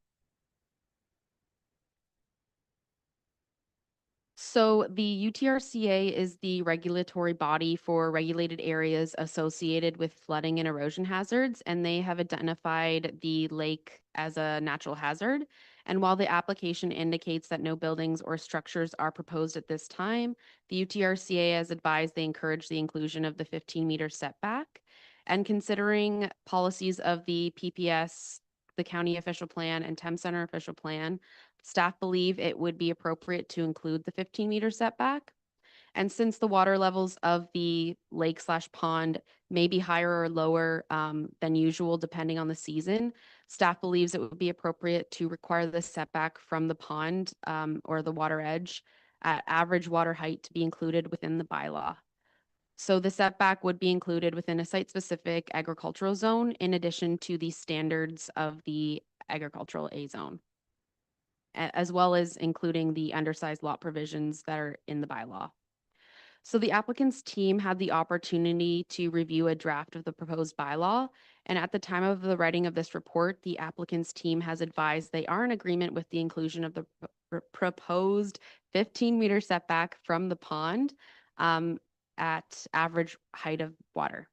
So the UTRCA is the regulatory body for regulated areas associated with flooding and erosion hazards, and they have identified the lake as a natural hazard. And while the application indicates that no buildings or structures are proposed at this time, the UTRCA has advised they encourage the inclusion of the 15-meter setback. And considering policies of the PPS, the county official plan, and Thames Center official plan, staff believe it would be appropriate to include the 15-meter setback. And since the water levels of the lake/pond may be higher or lower than usual depending on the season, staff believes it would be appropriate to require the setback from the pond or the water edge at average water height to be included within the bylaw. So the setback would be included within a site-specific agricultural zone in addition to the standards of the agricultural A zone, as well as including the undersized lot provisions that are in the bylaw. So the applicant's team had the opportunity to review a draft of the proposed bylaw, and at the time of the writing of this report, the applicant's team has advised they are in agreement with the inclusion of the proposed 15-meter setback from the pond at average height of water.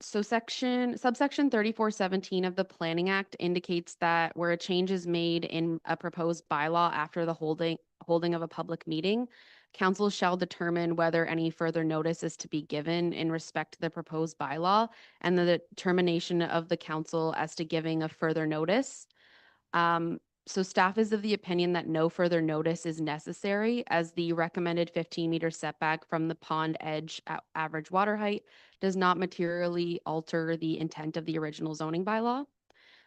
So subsection 3417 of the Planning Act indicates that where a change is made in a proposed bylaw after the holding of a public meeting, council shall determine whether any further notice is to be given in respect to the proposed bylaw and the determination of the council as to giving a further notice. So staff is of the opinion that no further notice is necessary, as the recommended 15-meter setback from the pond edge at average water height does not materially alter the intent of the original zoning bylaw.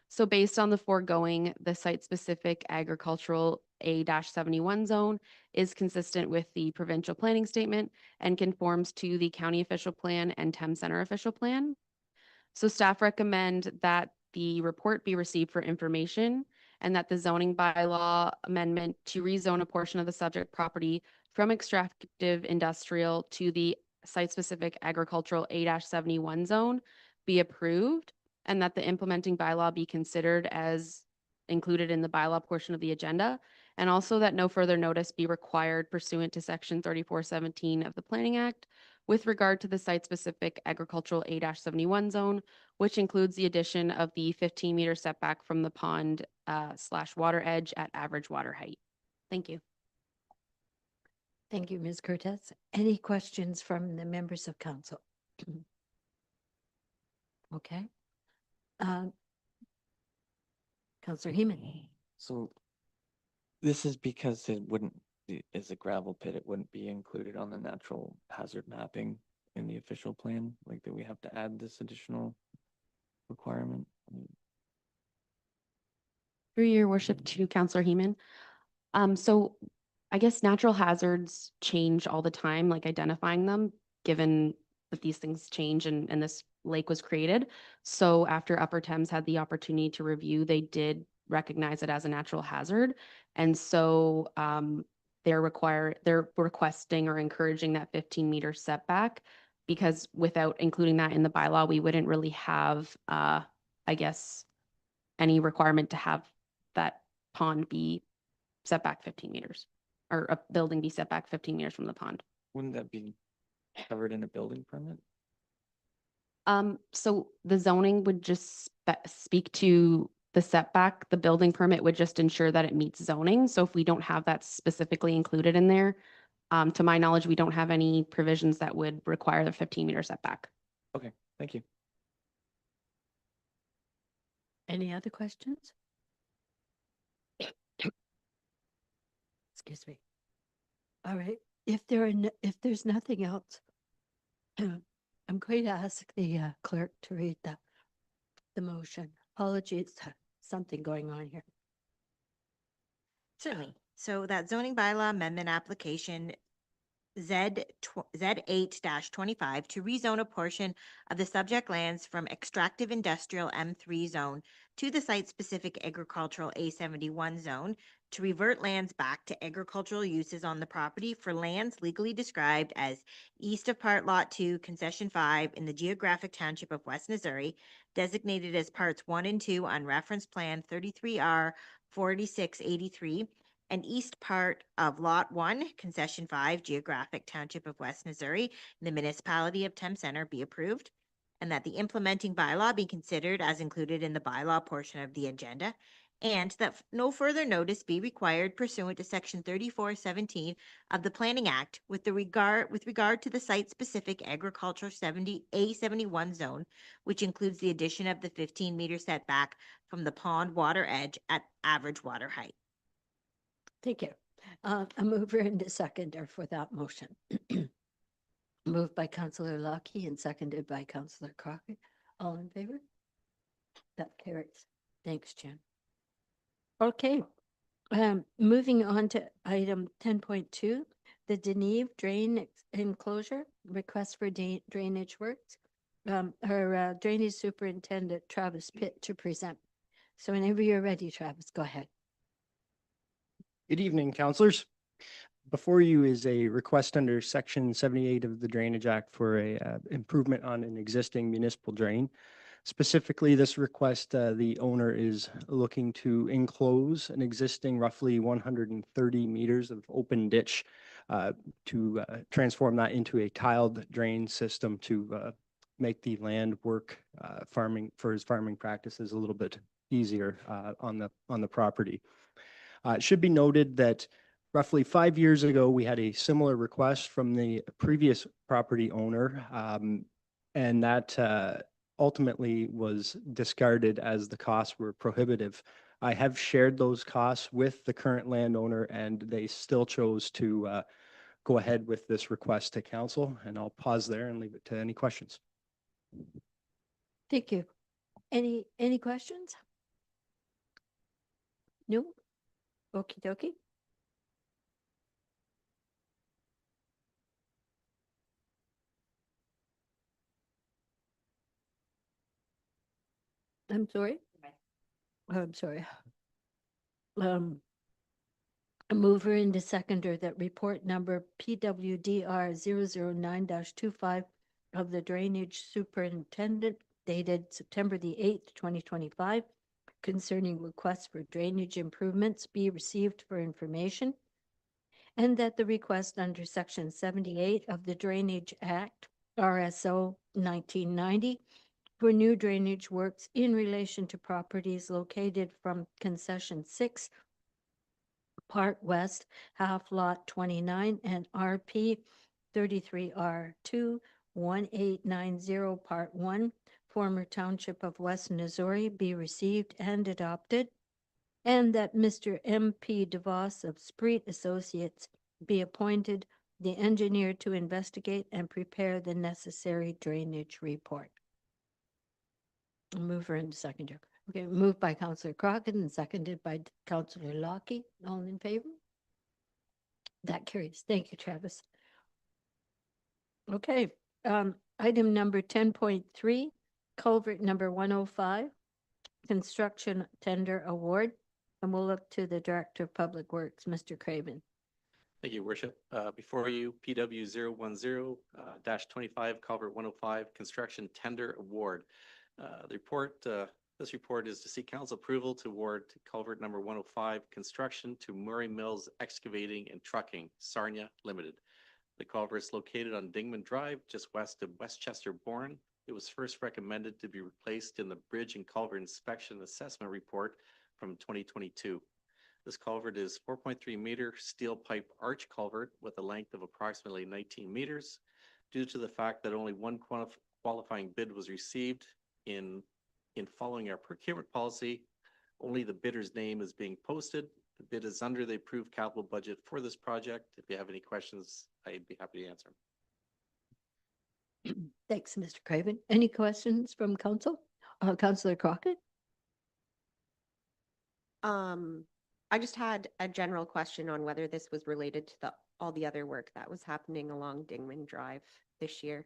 So based on the foregoing, the site-specific agricultural A-71 zone is consistent with the provincial planning statement and conforms to the county official plan and Thames Center official plan. So staff recommend that the report be received for information and that the zoning bylaw amendment to rezone a portion of the subject property from extractive industrial to the site-specific agricultural A-71 zone be approved, and that the implementing bylaw be considered as included in the bylaw portion of the agenda, and also that no further notice be required pursuant to section 3417 of the Planning Act with regard to the site-specific agricultural A-71 zone, which includes the addition of the 15-meter setback from the pond / water edge at average water height. Thank you. Thank you, Ms. Cortez. Any questions from the members of council? Okay. Councillor Heeman. So this is because it wouldn't, as a gravel pit, it wouldn't be included on the natural hazard mapping in the official plan, like that we have to add this additional requirement. Through your worship to Councillor Heeman. So I guess natural hazards change all the time, like identifying them, given that these things change and this lake was created. So after Upper Thames had the opportunity to review, they did recognize it as a natural hazard. And so they're requesting or encouraging that 15-meter setback, because without including that in the bylaw, we wouldn't really have, I guess, any requirement to have that pond be setback 15 meters, or a building be setback 15 meters from the pond. Wouldn't that be covered in a building permit? So the zoning would just speak to the setback. The building permit would just ensure that it meets zoning. So if we don't have that specifically included in there, to my knowledge, we don't have any provisions that would require the 15-meter setback. Okay, thank you. Any other questions? Excuse me. All right, if if there's nothing else, I'm going to ask the clerk to read the motion. Apologies, something going on here. Certainly. So that zoning bylaw amendment application Z8-25 to rezone a portion of the subject lands from extractive industrial M3 zone to the site-specific agricultural A71 zone, to revert lands back to agricultural uses on the property for lands legally described as east of Part Lot 2, Concession 5 in the geographic township of West Missouri, designated as Parts 1 and 2 on Reference Plan 33R 4683, and east part of Lot 1, Concession 5, Geographic Township of West Missouri, in the municipality of Thames Center be approved, and that the implementing bylaw be considered as included in the bylaw portion of the agenda, and that no further notice be required pursuant to Section 3417 of the Planning Act with regard to the site-specific agricultural A71 zone, which includes the addition of the 15-meter setback from the pond water edge at average water height. Thank you. A mover and a seconder for that motion. Moved by Councillor Lockie and seconded by Councillor Crockett. All in favor? That carries. Thanks, Jen. Okay, moving on to item 10.2, the Deneve Drain Enclosure, request for drainage works. Our drainage superintendent, Travis Pitt, to present. So whenever you're ready, Travis, go ahead. Good evening, councilors. Before you is a request under Section 78 of the Drainage Act for a improvement on an existing municipal drain. Specifically, this request, the owner is looking to enclose an existing roughly 130 meters of open ditch to transform that into a tiled drain system to make the land work farming for his farming practices a little bit easier on the property. It should be noted that roughly 5 years ago, we had a similar request from the previous property owner, and that ultimately was discarded as the costs were prohibitive. I have shared those costs with the current landowner, and they still chose to go ahead with this request to council, and I'll pause there and leave it to any questions. Thank you. Any questions? No? Okie dokie. I'm sorry. I'm sorry. A mover and a seconder that report number PWDR 009-25 of the drainage superintendent dated September the 8th, 2025, concerning requests for drainage improvements be received for information, and that the request under Section 78 of the Drainage Act, RSO 1990, for new drainage works in relation to properties located from Concession 6, Part West, half Lot 29, and RP 33R2 1890, Part 1, former Township of West Missouri, be received and adopted, and that Mr. M.P. DeVos of Spreet Associates be appointed the engineer to investigate and prepare the necessary drainage report. Mover and seconder. Okay, moved by Councillor Crockett and seconded by Councillor Lockie. All in favor? That carries. Thank you, Travis. Okay, Item number 10.3, culvert number 105, construction tender award. And we'll look to the Director of Public Works, Mr. Craven. Thank you, Worship. Before you, PW 010-25 Culvert 105 Construction Tender Award. This report is to seek council approval to award culvert number 105 construction to Murray Mills Excavating and Trucking, Sarnia Limited. The culvert is located on Dingman Drive, just west of Westchester Bourne. It was first recommended to be replaced in the Bridge and Culvert Inspection Assessment Report from 2022. This culvert is 4.3 meter steel pipe arch culvert with a length of approximately 19 meters. Due to the fact that only one qualifying bid was received in following our procurement policy, only the bidder's name is being posted. The bid is under the approved capital budget for this project. If you have any questions, I'd be happy to answer them. Thanks, Mr. Craven. Any questions from council? Councillor Crockett? I just had a general question on whether this was related to all the other work that was happening along Dingman Drive this year.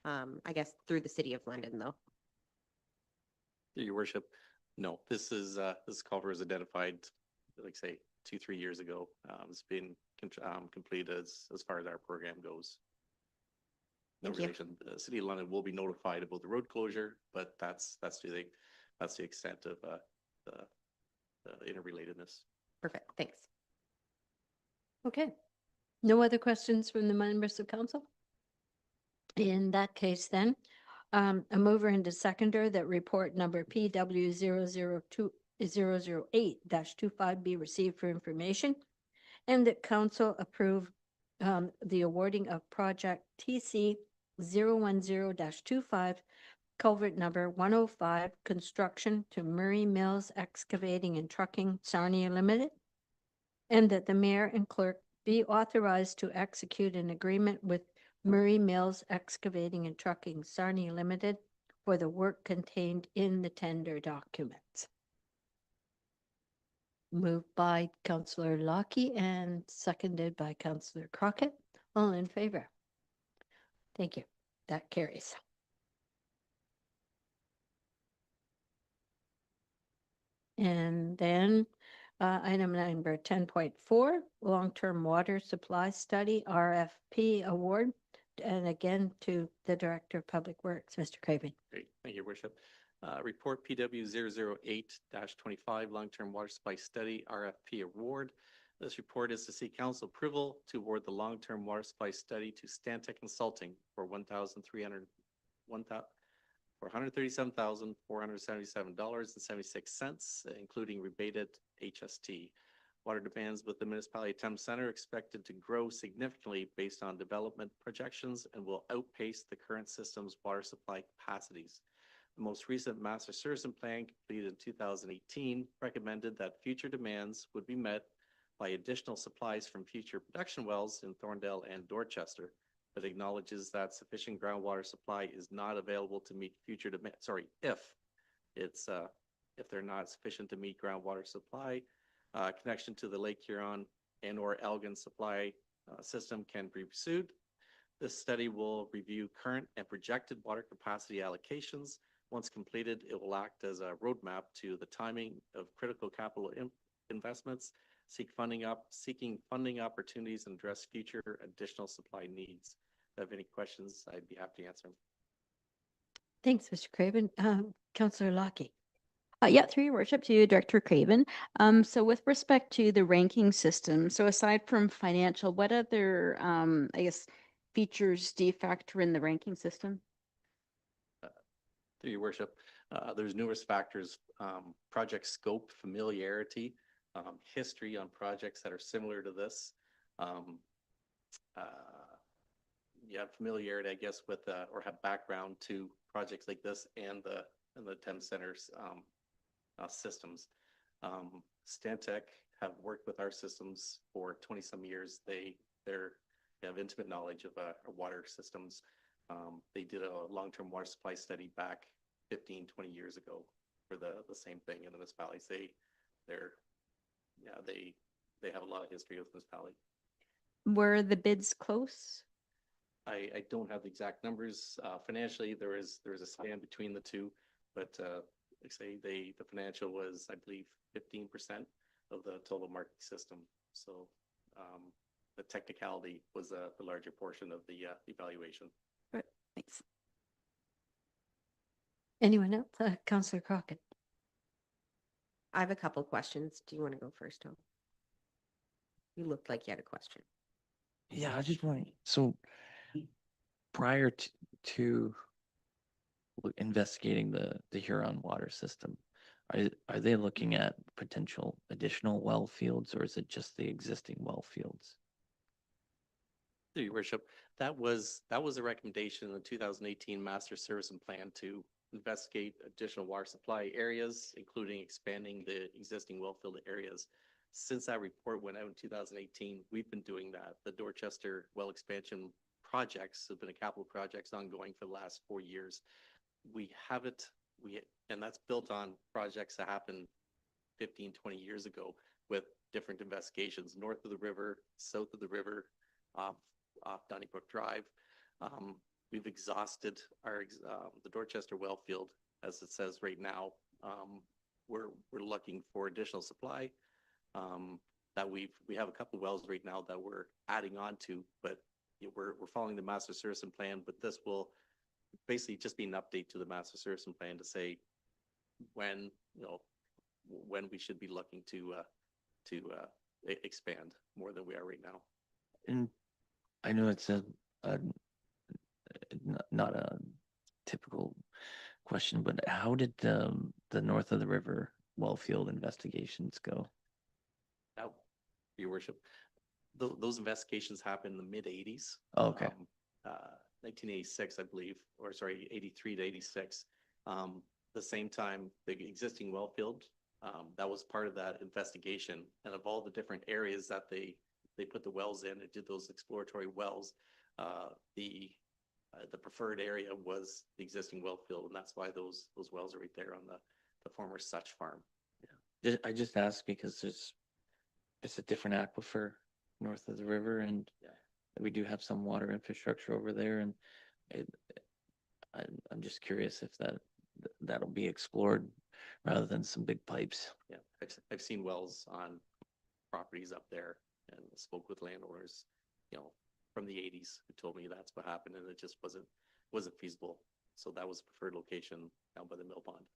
I guess through the city of London, though. Your Worship, no, this culvert was identified, like say, 2-3 years ago. It's been completed as far as our program goes. No Thank you. relation. The City of London will be notified about the road closure, but that's the extent of the interrelatedness. Perfect, thanks. Okay. No other questions from the members of council? In that case then, a mover and a seconder that report number PW 008-25 be received for information, and that council approve the awarding of project TC 010-25 culvert number 105 construction to Murray Mills Excavating and Trucking, Sarnia Limited, and that the mayor and clerk be authorized to execute an agreement with Murray Mills Excavating and Trucking, Sarnia Limited, for the work contained in the tender documents. Moved by Councillor Lockie and seconded by Councillor Crockett. All in favor? Thank you. That carries. And then item number 10.4, long-term water supply study, RFP award. And again, to the Director of Public Works, Mr. Craven. Great, thank you, Your Worship. Report PW 008-25 long-term water supply study RFP award. This report is to seek council approval to award the long-term water supply study to Stantec Consulting for $137,477.76, including rebated HST. Water demands with the municipality of Thames Centre expected to grow significantly based on development projections and will outpace the current system's water supply capacities. The most recent master service plan completed in 2018 recommended that future demands would be met by additional supplies from future production wells in Thorndale and Dorchester, but acknowledges that sufficient groundwater supply is not available to meet future demand. Sorry, if they're not sufficient to meet groundwater supply, connection to the Lake Huron and/or Elgin supply system can be pursued. This study will review current and projected water capacity allocations. Once completed, it will act as a roadmap to the timing of critical capital investments, seeking funding opportunities, and address future additional supply needs. If you have any questions, I'd be happy to answer them. Thanks, Mr. Craven. Councillor Lockie. Yeah, through your worship to Director Craven. So with respect to the ranking system, so aside from financial, what other, I guess, features do you factor in the ranking system? Through your worship, there's numerous factors, project scope, familiarity, history on projects that are similar to this. You have familiarity, I guess, with or have background to projects like this and the Thames Center's systems. Stantec have worked with our systems for 20-some years. They have intimate knowledge of our water systems. They did a long-term water supply study back 15, 20 years ago for the same thing in the municipalities. They have a lot of history with the municipality. Were the bids close? I don't have the exact numbers. Financially, there is a span between the two, but like I say, the financial was, I believe, 15% of the total marketing system. So the technicality was the larger portion of the evaluation. Thanks. Anyone else? Councillor Crockett? I have a couple questions. Do you want to go first, Tom? You looked like you had a question. Yeah, I just want, so prior to investigating the Huron water system, are they looking at potential additional well fields, or is it just the existing well fields? Through your worship, that was a recommendation in the 2018 master service and plan to investigate additional water supply areas, including expanding the existing well-filled areas. Since that report went out in 2018, we've been doing that. The Dorchester well expansion projects have been a capital projects ongoing for the last 4 years. And that's built on projects that happened 15, 20 years ago with different investigations north of the river, south of the river, off Donnybrook Drive. We've exhausted the Dorchester well field, as it says right now. We're looking for additional supply. That we have a couple of wells right now that we're adding on to, but we're following the master service and plan. But this will basically just be an update to the master service and plan to say when we should be looking to expand more than we are right now. And I know it's not a typical question, but how did the north of the river well field investigations go? Now, your worship, those investigations happened in the mid 80s. Oh, okay. 1986, I believe, or sorry, 83 to 86. The same time, the existing well field, that was part of that investigation. And of all the different areas that they put the wells in and did those exploratory wells, the preferred area was the existing well field, and that's why those wells are right there on the former Such farm. I just asked because it's a different aquifer north of the river, and we do have some water infrastructure over there, and I'm just curious if that'll be explored rather than some big pipes. Yeah, I've seen wells on properties up there and spoke with landowners, from the 80s who told me that's what happened, and it just wasn't feasible. So that was a preferred location down by the mill pond.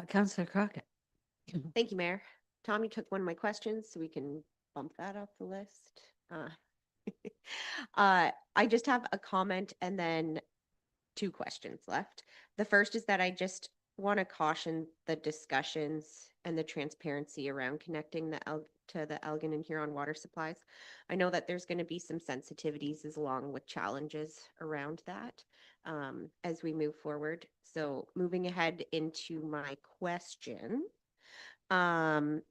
Councillor Crockett? Thank you, Mayor. Tom, you took one of my questions, so we can bump that off the list. I just have a comment and then 2 questions left. The first is that I just want to caution the discussions and the transparency around connecting to the Elgin and Huron water supplies. I know that there's going to be some sensitivities as along with challenges around that as we move forward. So moving ahead into my question are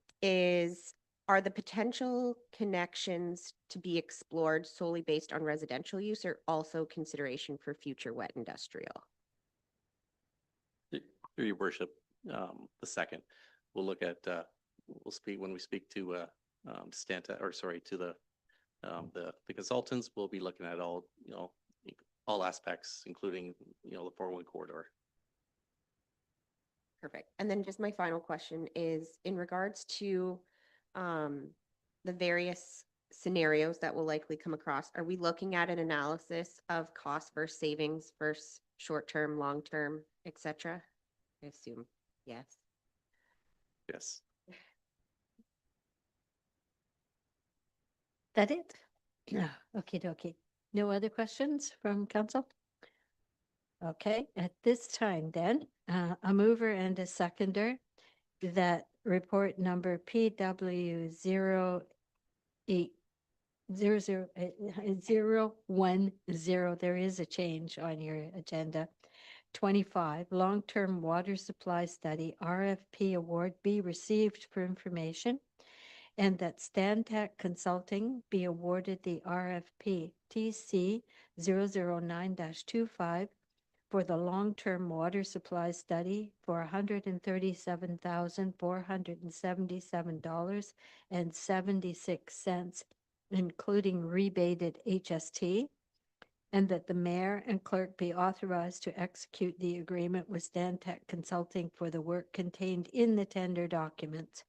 the potential connections to be explored solely based on residential use or also consideration for future wet industrial? Through your worship, the second, we'll look at, when we speak to Stanta, or sorry, to the consultants, we'll be looking at all aspects, including, the 401 corridor. Perfect. And then just my final question is in regards to the various scenarios that will likely come across, are we looking at an analysis of cost versus savings versus short-term, long-term, et cetera? I assume, yes. Yes. That it? No. Okay, dokie. No other questions from council? Okay, at this time then, a mover and a seconder that report number PW 08010, there is a change on your agenda. 25, long-term water supply study RFP award be received for information, and that Stantec Consulting be awarded the RFP TC 009-25 for the long-term water supply study for $137,477.76 including rebated HST, and that the mayor and clerk be authorized to execute the agreement with Stantec Consulting for the work contained in the tender documents,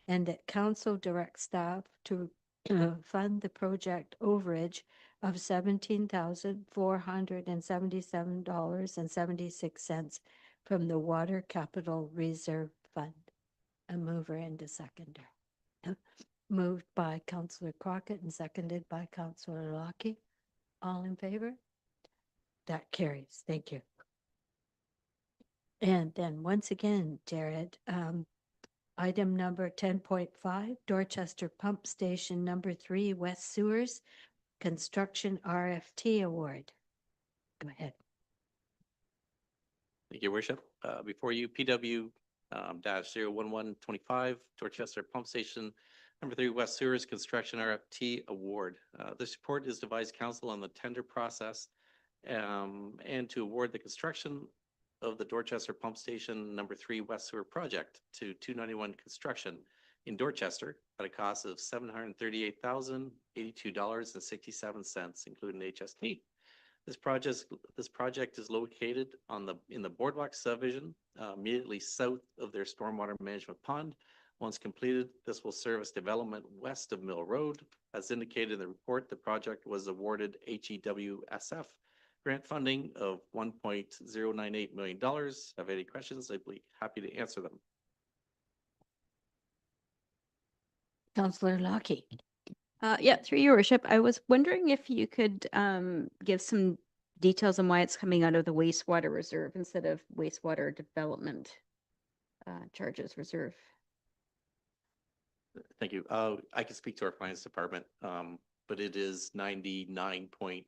and that council direct staff to fund the project overage of $17,477.76 from the Water Capital Reserve Fund. A mover and a seconder. Moved by Councillor Crockett and seconded by Councillor Lockie. All in favor? That carries. Thank you. And then once again, Jared, item number 10.5, Dorchester Pump Station number 3, West Sewers, Construction RFT Award. Go ahead. Thank you, Your Worship. Before you, PW dash 01125, Dorchester Pump Station number 3, West Sewers Construction RFT Award. This report is to advise council on the tender process and to award the construction of the Dorchester Pump Station number 3 West Sewer Project to 291 Construction in Dorchester at a cost of $738,082.67, including HST. This project is located in the Boardwalk subdivision, immediately south of their stormwater management pond. Once completed, this will service development west of Mill Road. As indicated in the report, the project was awarded HEWSF grant funding of $1.098 million. Have any questions? I'd be happy to answer them. Councillor Lockie. Yeah, through your worship, I was wondering if you could give some details on why it's coming out of the wastewater reserve instead of wastewater development charges reserve. Thank you. I can speak to our finance department, but it is 99.4%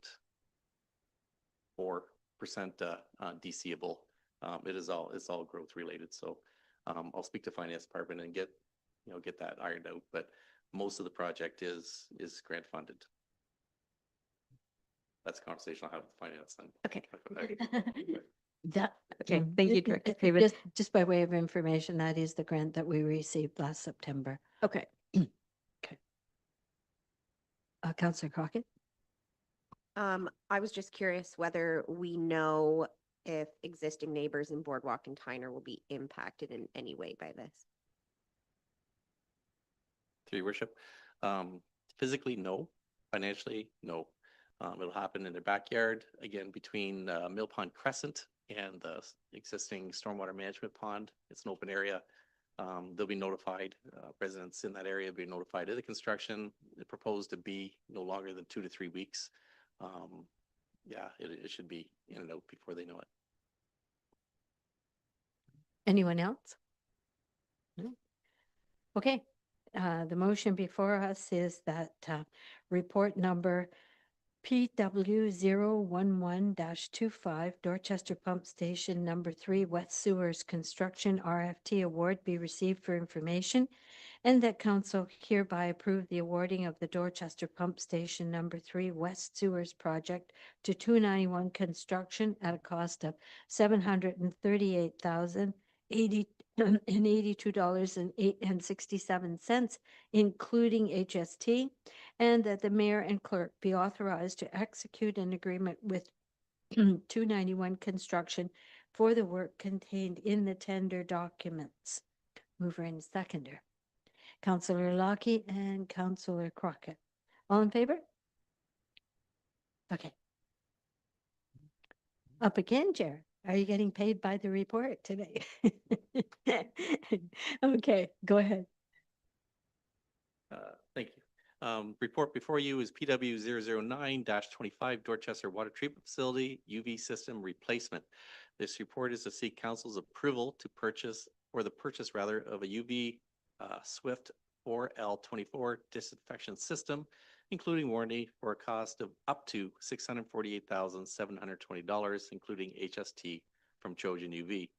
DCable. It's all growth related. So I'll speak to finance department and get that ironed out. But most of the project is grant funded. That's a conversation I'll have with finance then. Okay. That, Okay, thank you, Director Craven. Just by way of information, that is the grant that we received last September. Okay. Councillor Crockett? I was just curious whether we know if existing neighbors in Boardwalk and Tyner will be impacted in any way by this. Through your worship, physically, no. Financially, no. It'll happen in their backyard, again, between Mill Pond Crescent and the existing stormwater management pond. It's an open area. They'll be notified, residents in that area will be notified of the construction. It's proposed to be no longer than 2 to 3 weeks. Yeah, it should be in and out before they know it. Anyone else? No? Okay, the motion before us is that report number PW 011-25 Dorchester Pump Station number 3 West Sewers Construction RFT Award be received for information, and that council hereby approve the awarding of the Dorchester Pump Station number 3 West Sewers project to 291 Construction at a cost of $738,082.67, including HST, and that the mayor and clerk be authorized to execute an agreement with 291 Construction for the work contained in the tender documents. Mover and seconder. Councillor Lockie and Councillor Crockett. All in favor? Okay. Up again, Jared. Are you getting paid by the report today? Okay, go ahead. Thank you. Report before you is PW 009-25 Dorchester Water Treatment Facility UV System Replacement. This report is to seek council's approval to purchase, or the purchase rather, of a UV Swift 4L24 disinfection system, including warranty, for a cost of up to $648,720, including HST from Trojan UV.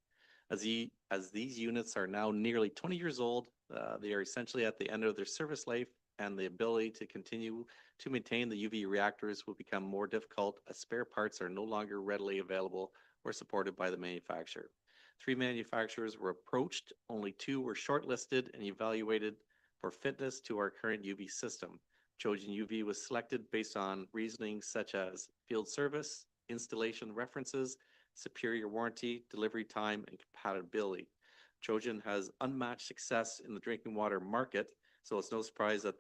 As these units are now nearly 20 years old, they are essentially at the end of their service life, and the ability to continue to maintain the UV reactors will become more difficult as spare parts are no longer readily available or supported by the manufacturer. 3 manufacturers were approached, only 2 were shortlisted and evaluated for fitness to our current UV system. Trojan UV was selected based on reasoning such as field service, installation references, superior warranty, delivery time, and compatibility. Trojan has unmatched success in the drinking water market, so it's no surprise that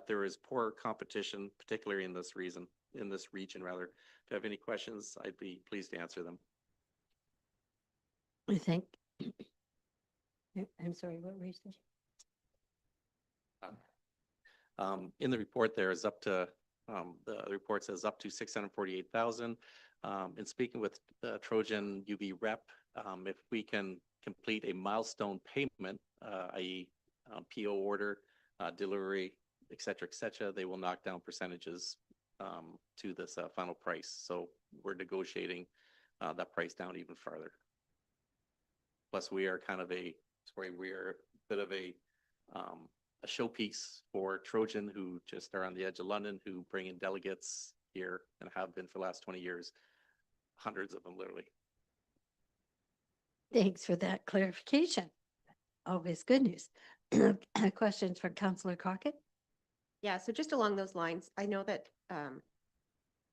there is poor competition, particularly in this region. If you have any questions, I'd be pleased to answer them. I think. I'm sorry, what were you saying? In the report, there is up to, the report says up to 648,000. In speaking with the Trojan UV rep, if we can complete a milestone payment, i.e. PO order, delivery, et cetera, they will knock down percentages to this final price. So we're negotiating that price down even farther. Plus, we are we are a bit of a showpiece for Trojan, who just are on the edge of London, who bring in delegates here and have been for the last 20 years, hundreds of them literally. Thanks for that clarification. Always good news. Questions for Councillor Crockett? Yeah, so just along those lines, I know that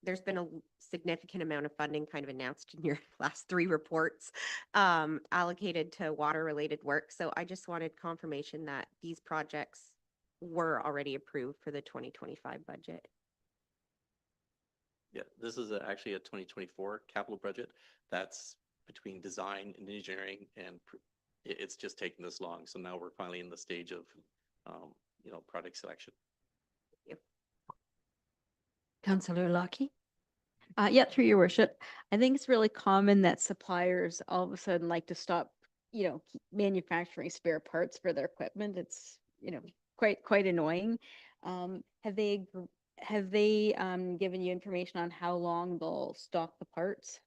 there's been a significant amount of funding kind of announced in your last 3 reports allocated to water-related work. So I just wanted confirmation that these projects were already approved for the 2025 budget. Yeah, this is actually a 2024 capital budget. That's between design and engineering, and it's just taking this long. So now we're finally in the stage of, product selection. Councillor Lockie? Yeah, through your worship. I think it's really common that suppliers all of a sudden like to stop, keep manufacturing spare parts for their equipment. It's, quite annoying. Have they given you information on how long they'll stock the parts?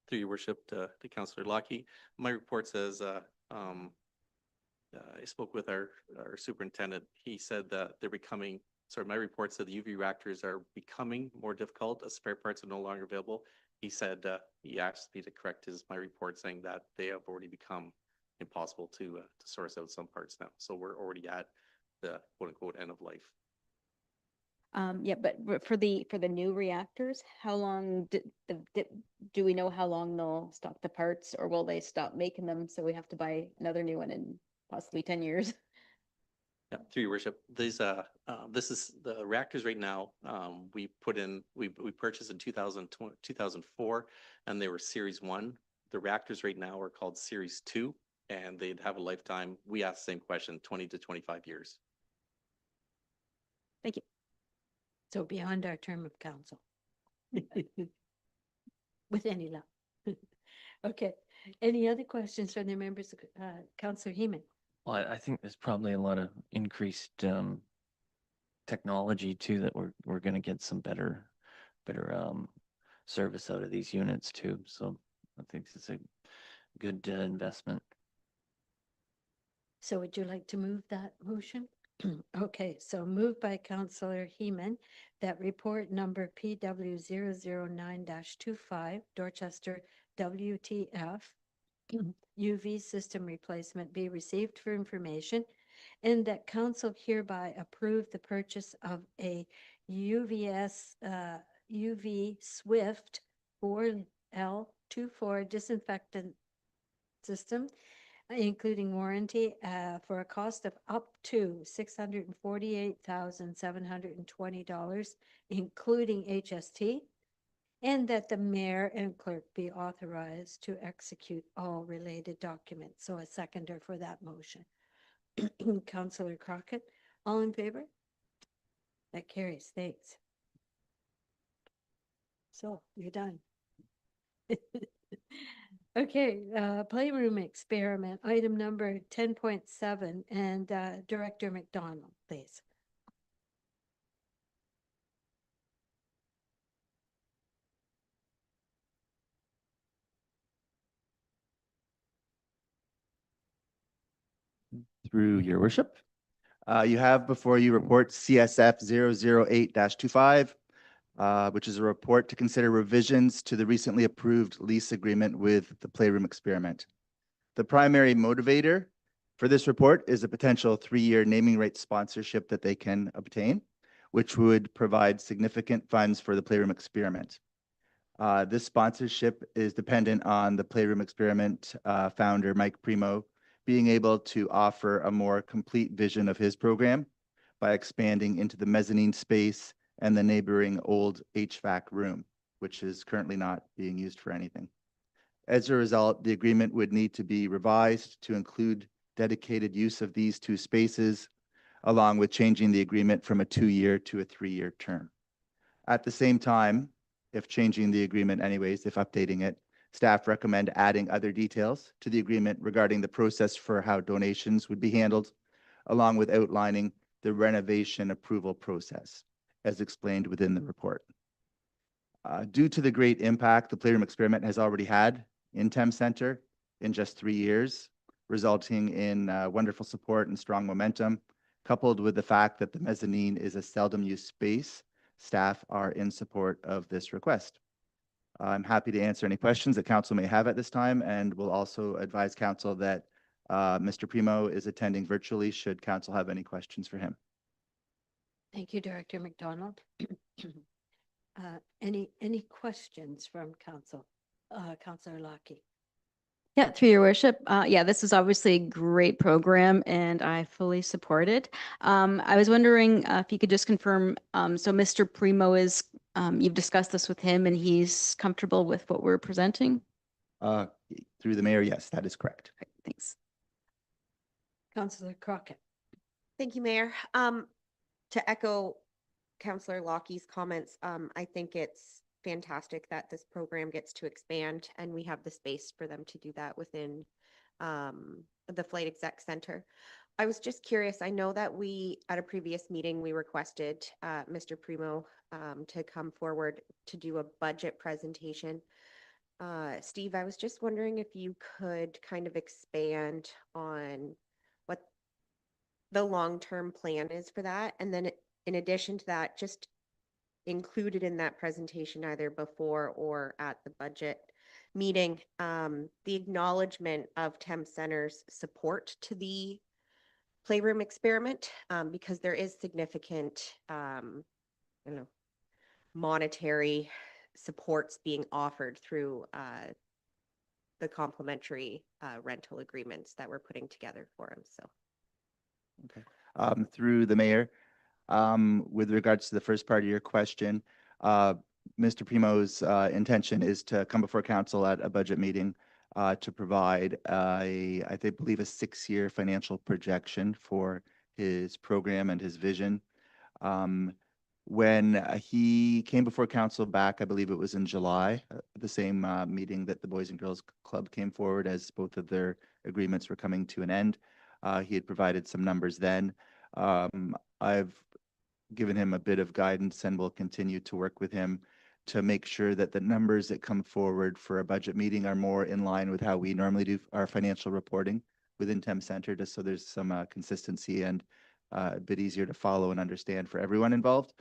Through your worship, to Councillor Lockie, my report says, I spoke with our superintendent. He said that my report said the UV reactors are becoming more difficult as spare parts are no longer available. He said, he asked me to correct my report saying that they have already become impossible to source out some parts now. So we're already at the quote unquote end of life. Yeah, but for the new reactors, how long do we know how long they'll stock the parts, or will they stop making them so we have to buy another new one in possibly 10 years? Yeah, through your worship, this is the reactors right now. We purchased in 2004, and they were Series 1. The reactors right now are called Series 2, and they'd have a lifetime. We asked the same question, 20 to 25 years. Thank you. So beyond our term of council. With any luck. Okay. Any other questions from the members? Councillor Heeman? Well, I think there's probably a lot of increased technology too, that we're going to get some better service out of these units too. So I think it's a good investment. So would you like to move that motion? Okay, so moved by Councillor Heeman that report number PW009-25 Dorchester WTF UV system replacement be received for information, and that council hereby approve the purchase of a UV Swift 4L24 disinfectant system, including warranty, for a cost of up to $648,720, including HST, and that the mayor and clerk be authorized to execute all related documents. So a seconder for that motion. Councillor Crockett, all in favor? That carries. Thanks. So you're done. Okay, playroom experiment, item number 10.7, and Director McDonald, please. Through your worship. You have before you report CSF 008-25, which is a report to consider revisions to the recently approved lease agreement with the playroom experiment. The primary motivator For this report is a potential 3-year naming rights sponsorship that they can obtain, which would provide significant funds for the Playroom Experiment. This sponsorship is dependent on the Playroom Experiment founder, Mike Primo, being able to offer a more complete vision of his program by expanding into the mezzanine space and the neighboring old HVAC room, which is currently not being used for anything. As a result, the agreement would need to be revised to include dedicated use of these 2 spaces, along with changing the agreement from a 2-year to a 3-year term. At the same time, if changing the agreement anyways, if updating it, staff recommend adding other details to the agreement regarding the process for how donations would be handled, along with outlining the renovation approval process, as explained within the report. Due to the great impact the Playroom Experiment has already had in Thames Centre in just 3 years, resulting in wonderful support and strong momentum, coupled with the fact that the mezzanine is a seldom used space, staff are in support of this request. I'm happy to answer any questions that council may have at this time, and will also advise council that Mr. Primo is attending virtually should council have any questions for him. Thank you, Director McDonald. Any questions from council? Councillor Lockie. Yeah, through your worship. Yeah, this is obviously a great program and I fully support it. I was wondering if you could just confirm, so Mr. Primo is, you've discussed this with him and he's comfortable with what we're presenting? Through the mayor, yes, that is correct. Right, thanks. Councillor Crockett. Thank you, Mayor. To echo Councillor Lockie's comments, I think it's fantastic that this program gets to expand and we have the space for them to do that within the Flight Exec Center. I was just curious, I know that at a previous meeting, we requested Mr. Primo to come forward to do a budget presentation. Steve, I was just wondering if you could kind of expand on what the long-term plan is for that. And then in addition to that, just included in that presentation, either before or at the budget meeting, the acknowledgement of Thames Center's support to the Playroom Experiment, because there is significant, monetary supports being offered through the complimentary rental agreements that we're putting together for them. So. Okay. Through the mayor, with regards to the first part of your question, Mr. Primo's intention is to come before council at a budget meeting to provide I believe a 6-year financial projection for his program and his vision. When he came before council back, I believe it was in July, the same meeting that the Boys and Girls Club came forward as both of their agreements were coming to an end. He had provided some numbers then. I've given him a bit of guidance and will continue to work with him to make sure that the numbers that come forward for a budget meeting are more in line with how we normally do our financial reporting within Thames Centre, just so there's some consistency and a bit easier to follow and understand for everyone involved.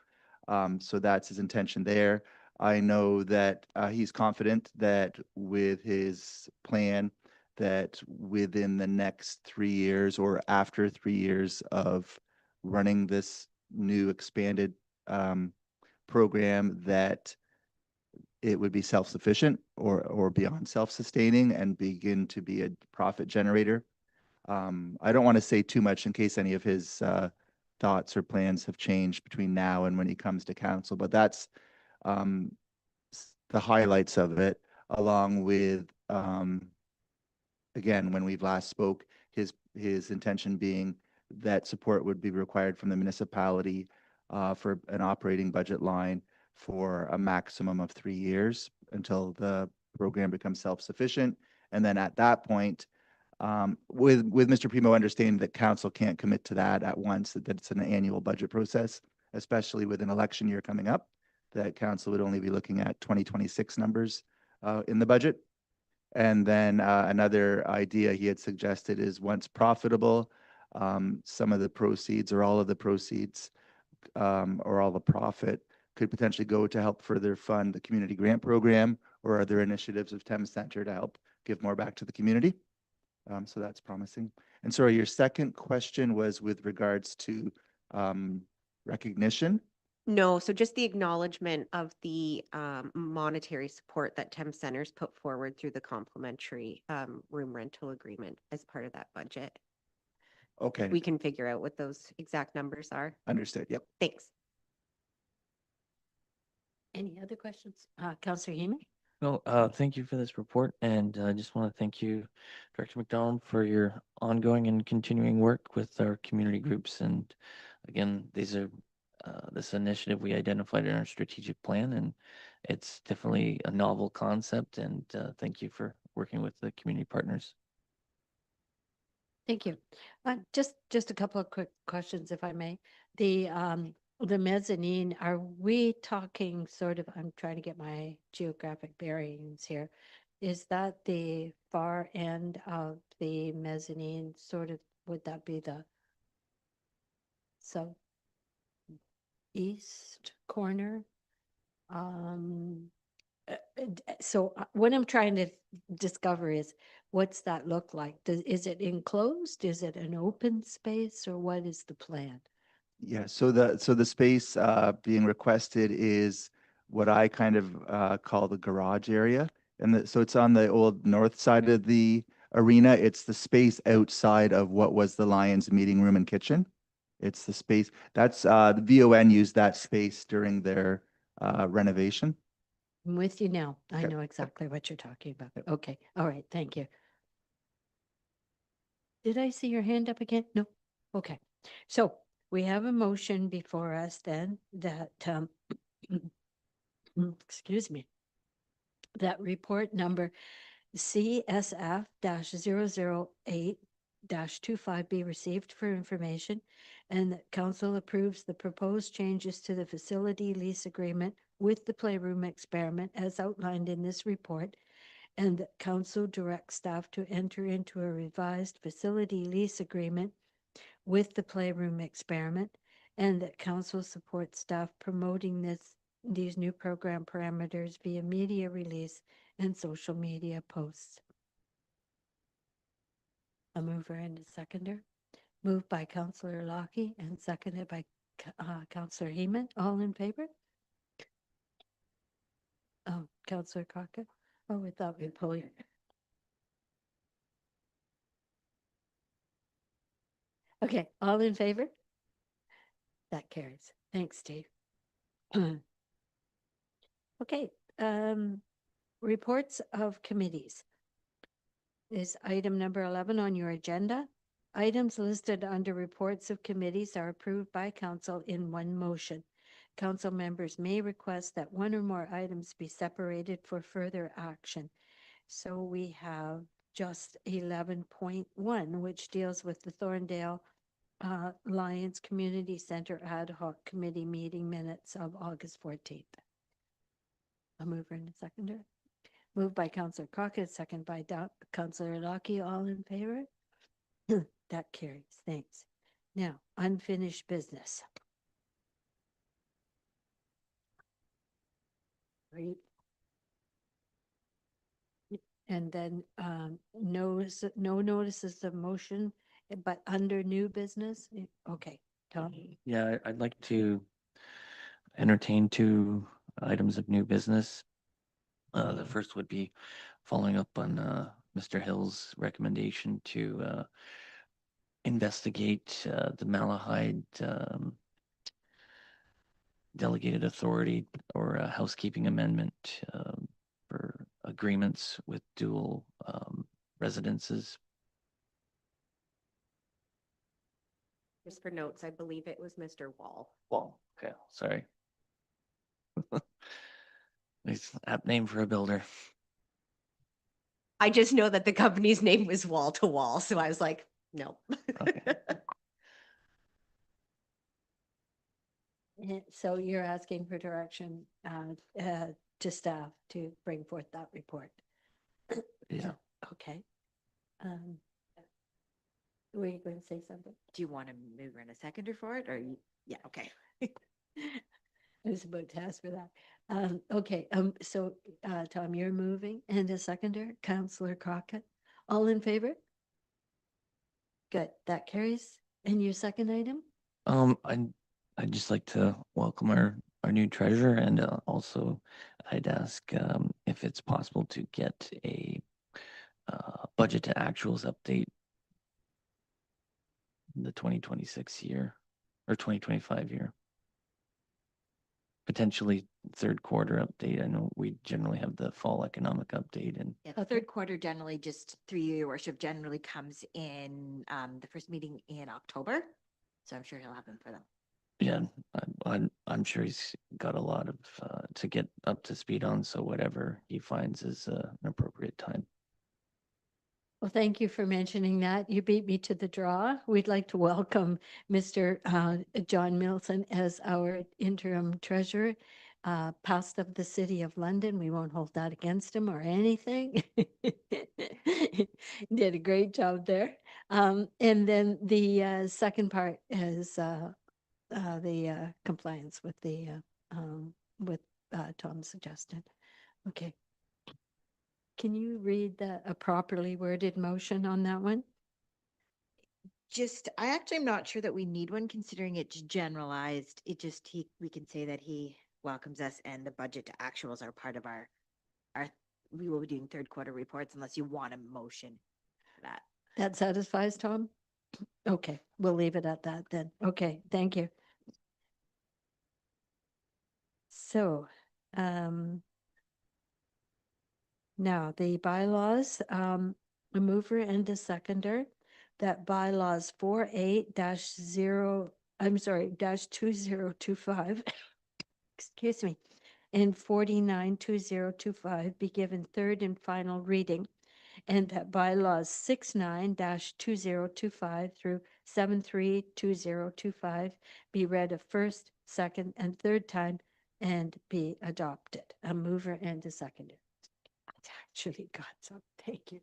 So that's his intention there. I know that he's confident that with his plan, that within the next 3 years or after 3 years of running this new expanded program, that it would be self-sufficient or beyond self-sustaining and begin to be a profit generator. I don't want to say too much in case any of his thoughts or plans have changed between now and when he comes to council, but that's the highlights of it, along with again, when we've last spoke, his intention being that support would be required from the municipality for an operating budget line for a maximum of 3 years until the program becomes self-sufficient. And then at that point, with Mr. Primo understanding that council can't commit to that at once, that it's an annual budget process, especially with an election year coming up, that council would only be looking at 2026 numbers in the budget. And then another idea he had suggested is once profitable, some of the proceeds or all of the proceeds or all the profit could potentially go to help further fund the community grant program or other initiatives of Thames Centre to help give more back to the community. So that's promising. And sorry, your second question was with regards to recognition? No, so just the acknowledgement of the monetary support that Thames Centers put forward through the complimentary room rental agreement as part of that budget. Okay, We can figure out what those exact numbers are. understood. Yep. Thanks. Any other questions? Counselor Heeman? Well, thank you for this report, and I just want to thank you, Director McDonald, for your ongoing and continuing work with our community groups. And again, these are this initiative we identified in our strategic plan, and it's definitely a novel concept. And thank you for working with the community partners. Thank you. Just a couple of quick questions, if I may. The mezzanine, are we talking sort of, I'm trying to get my geographic bearings here. Is that the far end of the mezzanine, sort of, would that be the southeast corner? So what I'm trying to discover is, what's that look like? Is it enclosed? Is it an open space, or what is the plan? Yeah, so the space being requested is what I kind of call the garage area. And so it's on the old north side of the arena. It's the space outside of what was the Lions meeting room and kitchen. It's the space that's the VON used that space during their renovation. I'm with you now. I Okay. know exactly what you're talking about. Yep. Okay, all right, thank you. Did I see your hand up again? No? Okay, so we have a motion before us then that, excuse me, that report number CSF 008 25 be received for information, and that council approves the proposed changes to the facility lease agreement with the playroom experiment as outlined in this report, and that council directs staff to enter into a revised facility lease agreement with the playroom experiment, and that council supports staff promoting these new program parameters via media release and social media posts. A mover and a seconder. Moved by Councillor Lockie and seconded by Councillor Heeman. All in favor? Oh, Councillor Crockett. Oh, we thought we'd pull you. Okay, all in favor? That carries. Thanks, Steve. Okay, reports of committees is item number 11 on your agenda. Items listed under reports of committees are approved by council in one motion. Council members may request that one or more items be separated for further action. So we have just 11.1, which deals with the Thorndale Lions Community Center Ad Hoc Committee meeting minutes of August 14th. A mover and a seconder. Moved by Councillor Crockett, second by Councillor Lockie. All in favor? That carries. Thanks. Now, unfinished business. Right. And then no notices of motion, but under new business. Okay, Tom. Yeah, I'd like to entertain two items of new business. The first would be following up on Mr. Hill's recommendation to investigate the Malahide delegated authority or a housekeeping amendment for agreements with dual residences. Just for notes, I believe it was Mr. Wall. Well, okay, sorry. It's apt name for a builder. I just know that the company's name was Wall to Wall, so I was like, no. Okay. So you're asking for direction to staff to bring forth that report. Yeah. Okay. Were you going to say something? Do you want to move in a seconder for it or you? Yeah, okay. I was about to ask for that. Okay, so Tom, you're moving and a seconder, Councillor Crockett. All in favor? Good, that carries. And your second item? I'd just like to welcome our new treasurer, and also I'd ask if it's possible to get a budget to actuals update in the 2026 year or 2025 year. Potentially third quarter update. I know we generally have the fall economic update, and Yeah, the Okay. third quarter generally just through you, your worship, generally comes in the first meeting in October. So I'm sure he'll have them for them. yeah, I'm sure he's got a lot of to get up to speed on. So whatever he finds is an appropriate time. Well, thank you for mentioning that. You beat me to the draw. We'd like to welcome Mr. John Milson as our interim treasurer, past of the City of London. We won't hold that against him or anything. Did a great job there. And then the second part is the compliance with with Tom's suggestion. Okay. Can you read a properly worded motion on that one? Just, I actually am not sure that we need one considering it's generalized. It just, we can say that he welcomes us and the budget to actuals are part of we will be doing third quarter reports unless you want a motion for that. That satisfies Tom? Okay, we'll leave it at that then. Okay, thank you. So, now the bylaws, a mover and a seconder, that bylaws 48-0, I'm sorry, -2025, excuse me, and 49-2025 be given third and final reading, and that bylaws 69-2025 through 73-2025 be read a first, second, and third time and be adopted. A mover and a seconder. It's actually got some, thank you.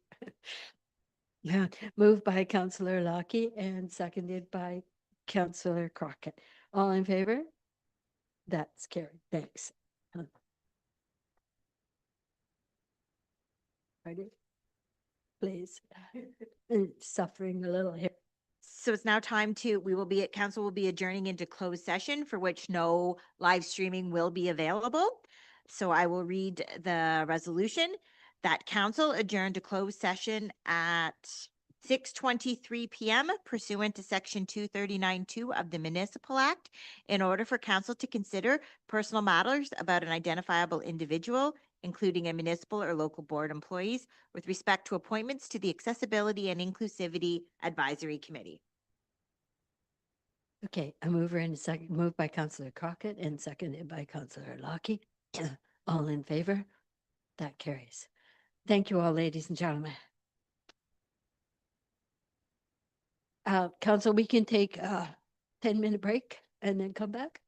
Yeah, moved by Councillor Lockie and seconded by Councillor Crockett. All in favor? That's carried. Thanks. Ready? Please. Suffering a little here. So it's now time council will be adjourning into closed session for which no live streaming will be available. So I will read the resolution that council adjourned to closed session at 6:23 PM pursuant to section 239(2) of the Municipal Act in order for council to consider personal matters about an identifiable individual, including a municipal or local board employees, with respect to appointments to the Accessibility and Inclusivity Advisory Committee. Okay, a mover and a second, moved by Councillor Crockett and seconded by Councillor Lockie. All in favor? That carries. Thank you all, ladies and gentlemen. Council, we can take a 10-minute break and then come back.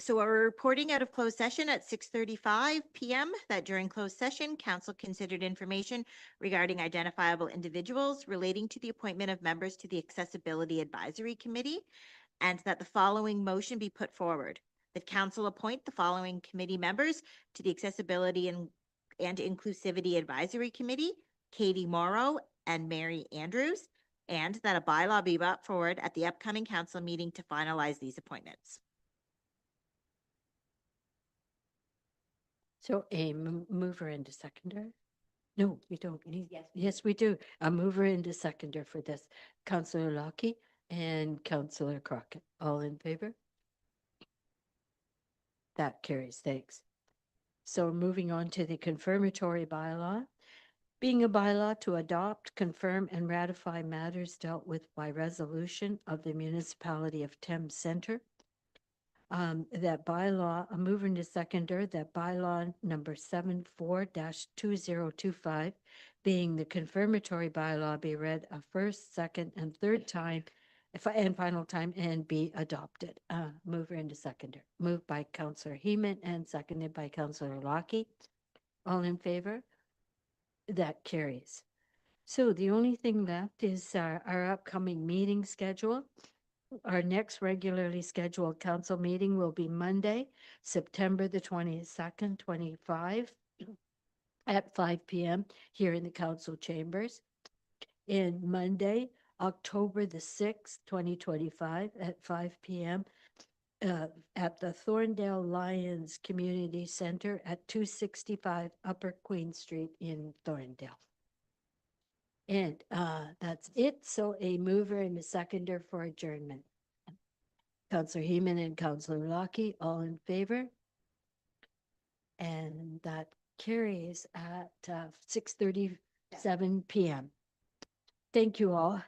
So we're reporting out of closed session at 6:35 PM that during closed session, council considered information regarding identifiable individuals relating to the appointment of members to the Accessibility Advisory Committee, and that the following motion be put forward. That council appoint the following committee members to the Accessibility and Inclusivity Advisory Committee: Katie Morrow and Mary Andrews, and that a bylaw be brought forward at the upcoming council meeting to finalize these appointments. So a mover and a seconder? No, we don't need. Yes, Yes, we do. A mover and a seconder for this. Councillor Lockie and Councillor Crockett. All in favor? That carries. Thanks. So moving on to the confirmatory bylaw. Being a bylaw to adopt, confirm, and ratify matters dealt with by resolution of the municipality of Thames Centre. That bylaw, a mover and a seconder, that bylaw number 74-2025, being the confirmatory bylaw, be read a first, second, and third time, and final time, and be adopted. Mover and a seconder. Moved by Councillor Heeman and seconded by Councillor Lockie. All in favor? That carries. So the only thing left is our upcoming meeting schedule. Our next regularly scheduled council meeting will be Monday, September the 22nd, 25, at 5 p.m. here in the council chambers. And Monday, October the 6th, 2025, at 5 p.m. At the Thorndale Lions Community Center at 265 Upper Queen Street in Thorndale. And that's it. So a mover and a seconder for adjournment. Councillor Heeman and Councillor Lockie, all in favor? And that carries at 6:37 p.m. Thank you all.